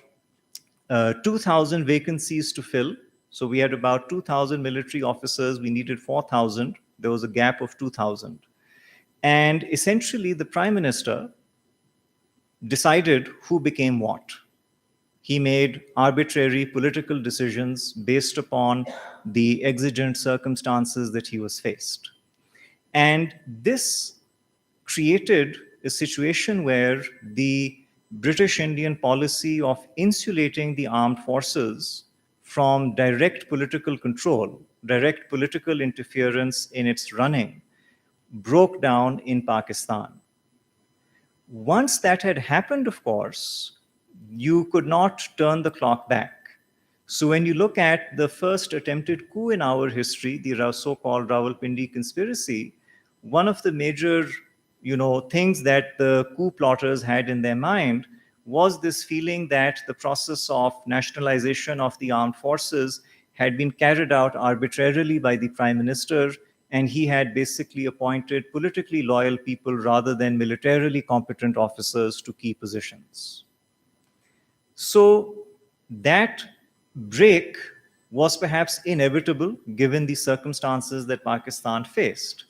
Speaker 2: 2,000 vacancies to fill. So we had about 2,000 military officers. We needed 4,000. There was a gap of 2,000. And essentially, the prime minister decided who became what. He made arbitrary political decisions based upon the exigent circumstances that he was faced. And this created a situation where the British Indian policy of insulating the armed forces from direct political control, direct political interference in its running, broke down in Pakistan. Once that had happened, of course, you could not turn the clock back. So when you look at the first attempted coup in our history, the so-called Rawalpindi conspiracy, one of the major things that the coup plotters had in their mind was this feeling that the process of nationalization of the armed forces had been carried out arbitrarily by the prime minister, and he had basically appointed politically loyal people rather than militarily competent officers to key positions. So that break was perhaps inevitable given the circumstances that Pakistan faced.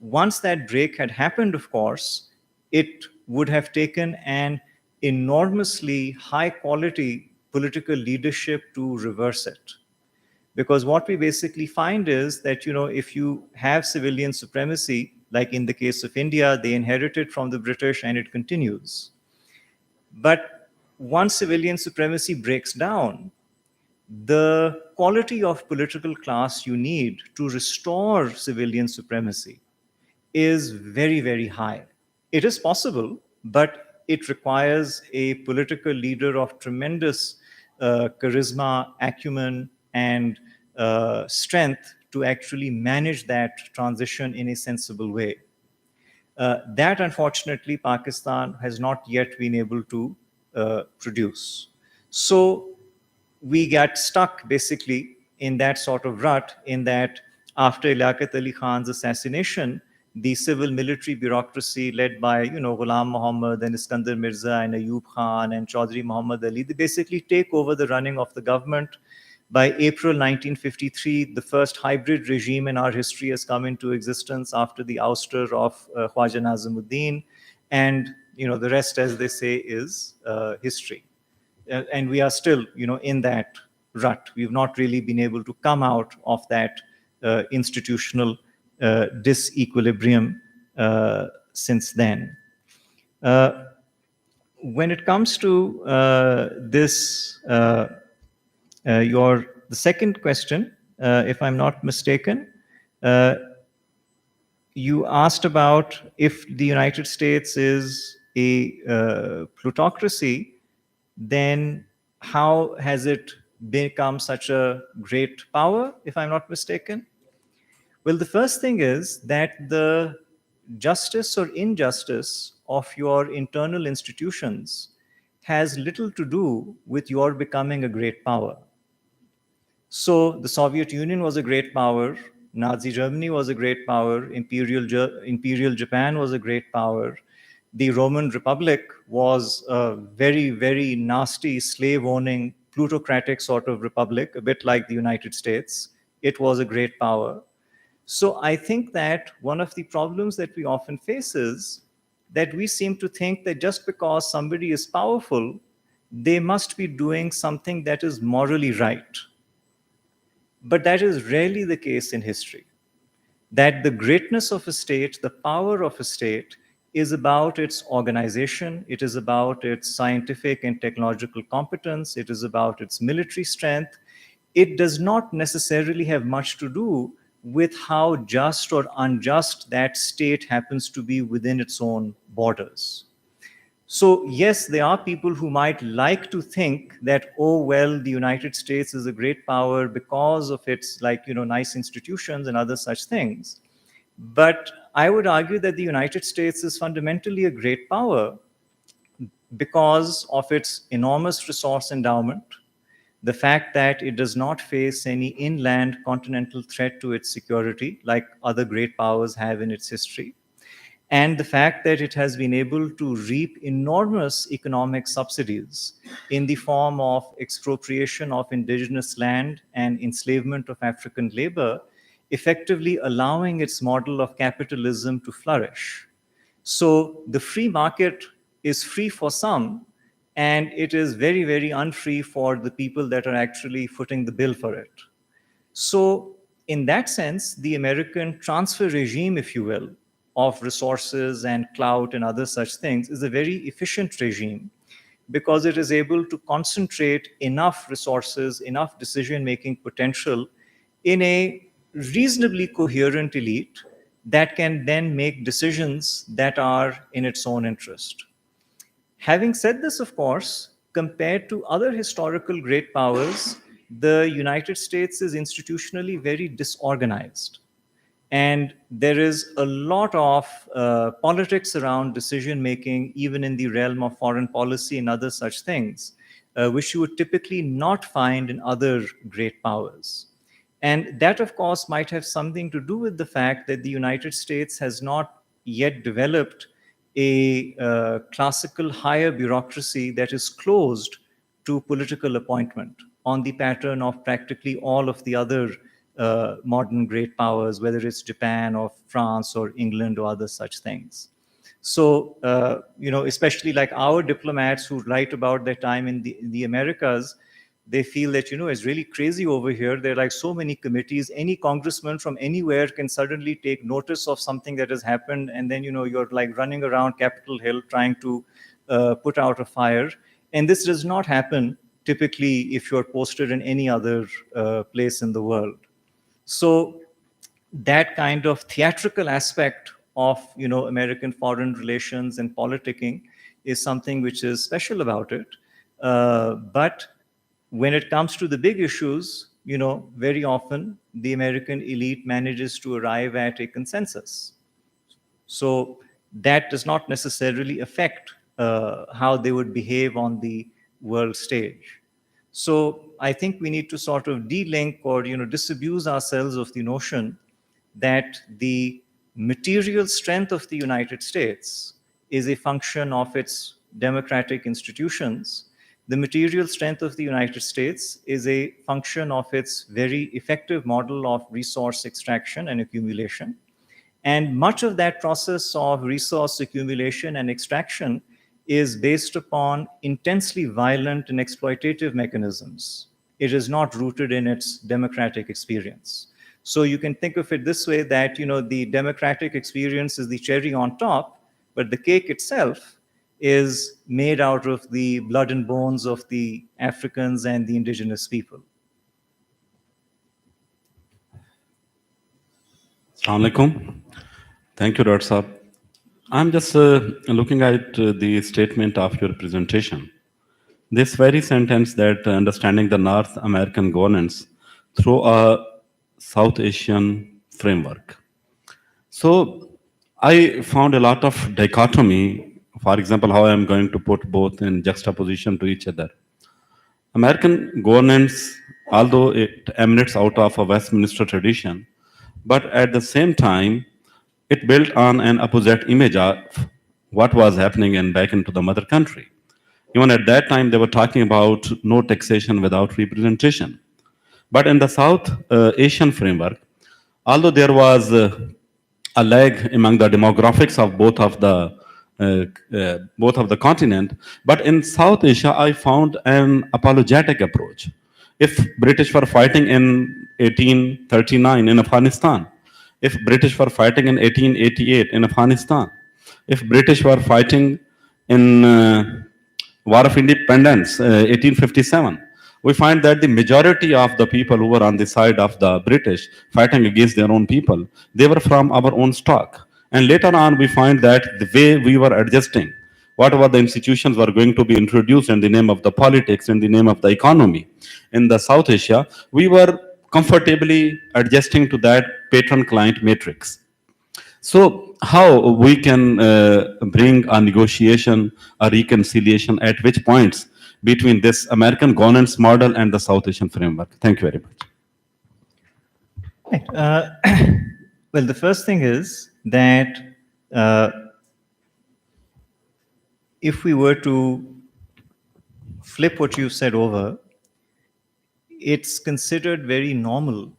Speaker 2: Once that break had happened, of course, it would have taken an enormously high quality political leadership to reverse it. Because what we basically find is that, if you have civilian supremacy, like in the case of India, they inherited from the British and it continues. But once civilian supremacy breaks down, the quality of political class you need to restore civilian supremacy is very, very high. It is possible, but it requires a political leader of tremendous charisma, acumen, and strength to actually manage that transition in a sensible way. That, unfortunately, Pakistan has not yet been able to produce. So we got stuck basically in that sort of rut, in that after Liaquat Ali Khan's assassination, the civil military bureaucracy led by Ghulam Muhammad and Iskandar Mirza and Ayub Khan and Chaudhry Muhammad Ali, they basically take over the running of the government. By April 1953, the first hybrid regime in our history has come into existence after the ouster of Khwaja Nazimuddin, and the rest, as they say, is history. And we are still in that rut. We've not really been able to come out of that institutional disequilibrium since then. When it comes to the second question, if I'm not mistaken, you asked about if the United States is a plutocracy, then how has it become such a great power, if I'm not mistaken? Well, the first thing is that the justice or injustice of your internal institutions has little to do with your becoming a great power. So the Soviet Union was a great power, Nazi Germany was a great power, Imperial Japan was a great power, The Roman Republic was a very, very nasty, slave owning, plutocratic sort of republic, a bit like the United States. It was a great power. So I think that one of the problems that we often face is that we seem to think that just because somebody is powerful, they must be doing something that is morally right. But that is rarely the case in history. That the greatness of a state, the power of a state, is about its organization, it is about its scientific and technological competence, it is about its military strength. It does not necessarily have much to do with how just or unjust that state happens to be within its own borders. So, yes, there are people who might like to think that, oh, well, the United States is a great power because of its, like, nice institutions and other such things. But I would argue that the United States is fundamentally a great power because of its enormous resource endowment, the fact that it does not face any inland continental threat to its security like other great powers have in its history, and the fact that it has been able to reap enormous economic subsidies in the form of expropriation of indigenous land and enslavement of African labor, effectively allowing its model of capitalism to flourish. So the free market is free for some, and it is very, very unfree for the people that are actually footing the bill for it. So, in that sense, the American transfer regime, if you will, of resources and clout and other such things is a very efficient regime because it is able to concentrate enough resources, enough decision making potential in a reasonably coherent elite that can then make decisions that are in its own interest. Having said this, of course, compared to other historical great powers, the United States is institutionally very disorganized. And there is a lot of politics around decision making, even in the realm of foreign policy and other such things, which you would typically not find in other great powers. And that, of course, might have something to do with the fact that the United States has not yet developed a classical higher bureaucracy that is closed to political appointment on the pattern of practically all of the other modern great powers, whether it's Japan or France or England or other such things. So, especially like our diplomats who write about their time in the Americas, they feel that, it's really crazy over here. There are like so many committees. Any congressman from anywhere can suddenly take notice of something that has happened. And then, you're like running around Capitol Hill trying to put out a fire. And this does not happen typically if you're posted in any other place in the world. So that kind of theatrical aspect of American foreign relations and politicking is something which is special about it. But when it comes to the big issues, very often the American elite manages to arrive at a consensus. So that does not necessarily affect how they would behave on the world stage. So I think we need to sort of de-link or disabuse ourselves of the notion that the material strength of the United States is a function of its democratic institutions. The material strength of the United States is a function of its very effective model of resource extraction and accumulation. And much of that process of resource accumulation and extraction is based upon intensely violent and exploitative mechanisms. It is not rooted in its democratic experience. So you can think of it this way that, the democratic experience is the cherry on top, but the cake itself is made out of the blood and bones of the Africans and the indigenous people.
Speaker 9: Assalamu alaikum. Thank you, Dr. Saab. I'm just looking at the statement of your presentation. This very sentence that understanding the North American governance through a South Asian framework. So I found a lot of dichotomy, for example, how I'm going to put both in juxtaposition to each other. American governance, although it emanates out of a Westminster tradition, but at the same time, it built on an opposite image of what was happening in back into the mother country. Even at that time, they were talking about no taxation without representation. But in the South Asian framework, although there was a lag among the demographics of both of the continent, but in South Asia, I found an apologetic approach. If British were fighting in 1839 in Afghanistan, if British were fighting in 1888 in Afghanistan, if British were fighting in War of Independence, 1857, we find that the majority of the people who were on the side of the British fighting against their own people, they were from our own stock. And later on, we find that the way we were adjusting, whatever the institutions were going to be introduced in the name of the politics, in the name of the economy, in the South Asia, we were comfortably adjusting to that patron-client matrix. So, how we can bring a negotiation, a reconciliation at which points between this American governance model and the South Asian framework? Thank you very much.
Speaker 2: Right. Well, the first thing is that if we were to flip what you said over, it's considered very normal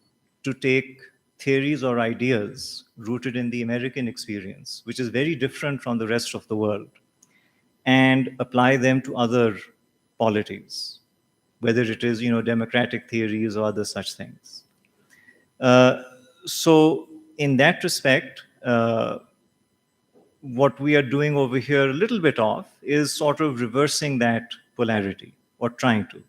Speaker 2: to take theories or ideas rooted in the American experience, which is very different from the rest of the world, and apply them to other polities, whether it is, democratic theories or other such things. So in that respect, what we are doing over here a little bit of is sort of reversing that polarity, or trying to.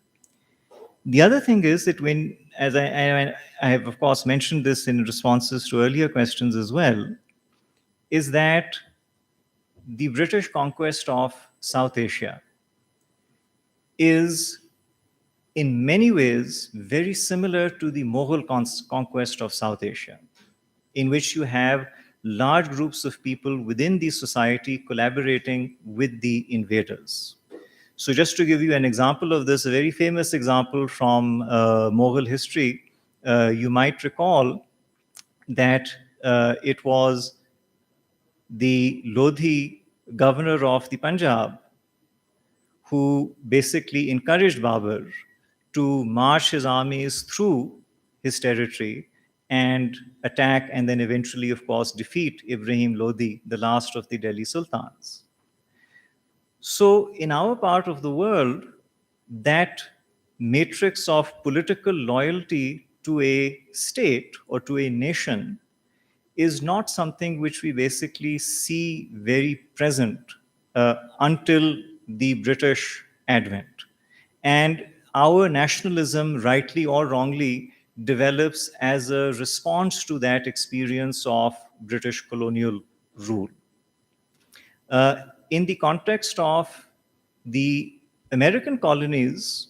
Speaker 2: The other thing is that when, as I have of course mentioned this in responses to earlier questions as well, is that the British conquest of South Asia is in many ways very similar to the Mughal conquest of South Asia, in which you have large groups of people within the society collaborating with the invaders. So just to give you an example of this, a very famous example from Mughal history, you might recall that it was the Lodhi governor of the Punjab who basically encouraged Babur to march his armies through his territory and attack and then eventually, of course, defeat Ibrahim Lodi, the last of the Delhi sultans. So in our part of the world, that matrix of political loyalty to a state or to a nation is not something which we basically see very present until the British advent. And our nationalism, rightly or wrongly, develops as a response to that experience of British colonial rule. In the context of the American colonies,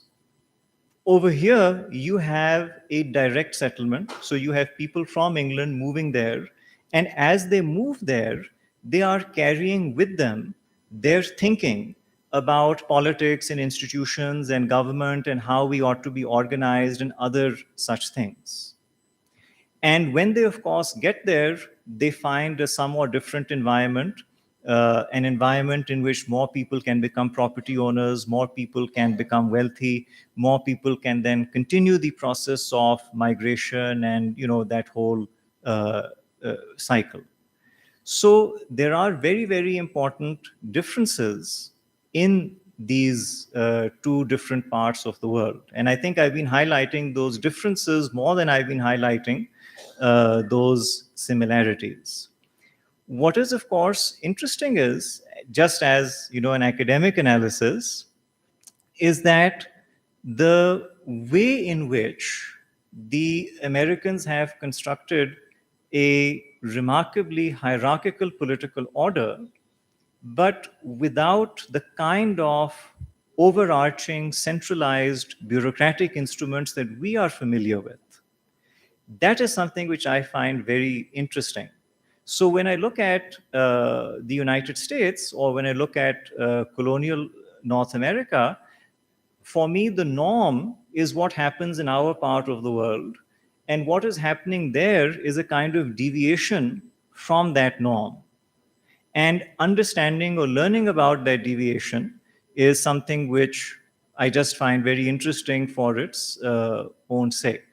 Speaker 2: over here, you have a direct settlement. So you have people from England moving there. And as they move there, they are carrying with them their thinking about politics and institutions and government and how we ought to be organized and other such things. And when they, of course, get there, they find a somewhat different environment, an environment in which more people can become property owners, more people can become wealthy, more people can then continue the process of migration and, that whole cycle. So there are very, very important differences in these two different parts of the world. And I think I've been highlighting those differences more than I've been highlighting those similarities. What is, of course, interesting is, just as an academic analysis, is that the way in which the Americans have constructed a remarkably hierarchical political order, but without the kind of overarching, centralized bureaucratic instruments that we are familiar with. That is something which I find very interesting. So when I look at the United States, or when I look at colonial North America, for me, the norm is what happens in our part of the world. And what is happening there is a kind of deviation from that norm. And understanding or learning about that deviation is something which I just find very interesting for its own sake.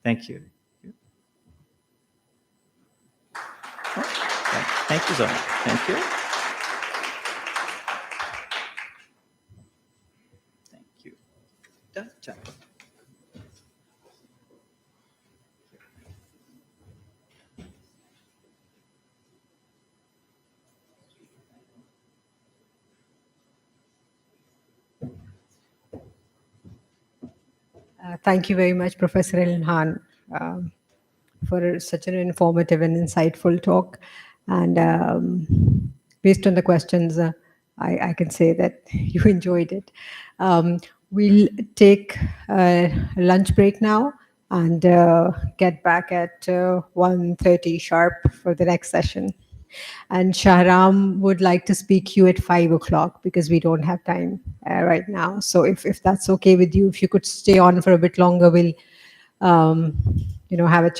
Speaker 2: Thank you. Thank you so much. Thank you. Thank you.
Speaker 1: Thank you very much, Professor Ilhan, for such an informative and insightful talk. And based on the questions, I can say that you enjoyed it. We'll take a lunch break now and get back at 1:30 sharp for the next session. And Shahram would like to speak to you at 5 o'clock because we don't have time right now. So if that's okay with you, if you could stay on for a bit longer, we'll have a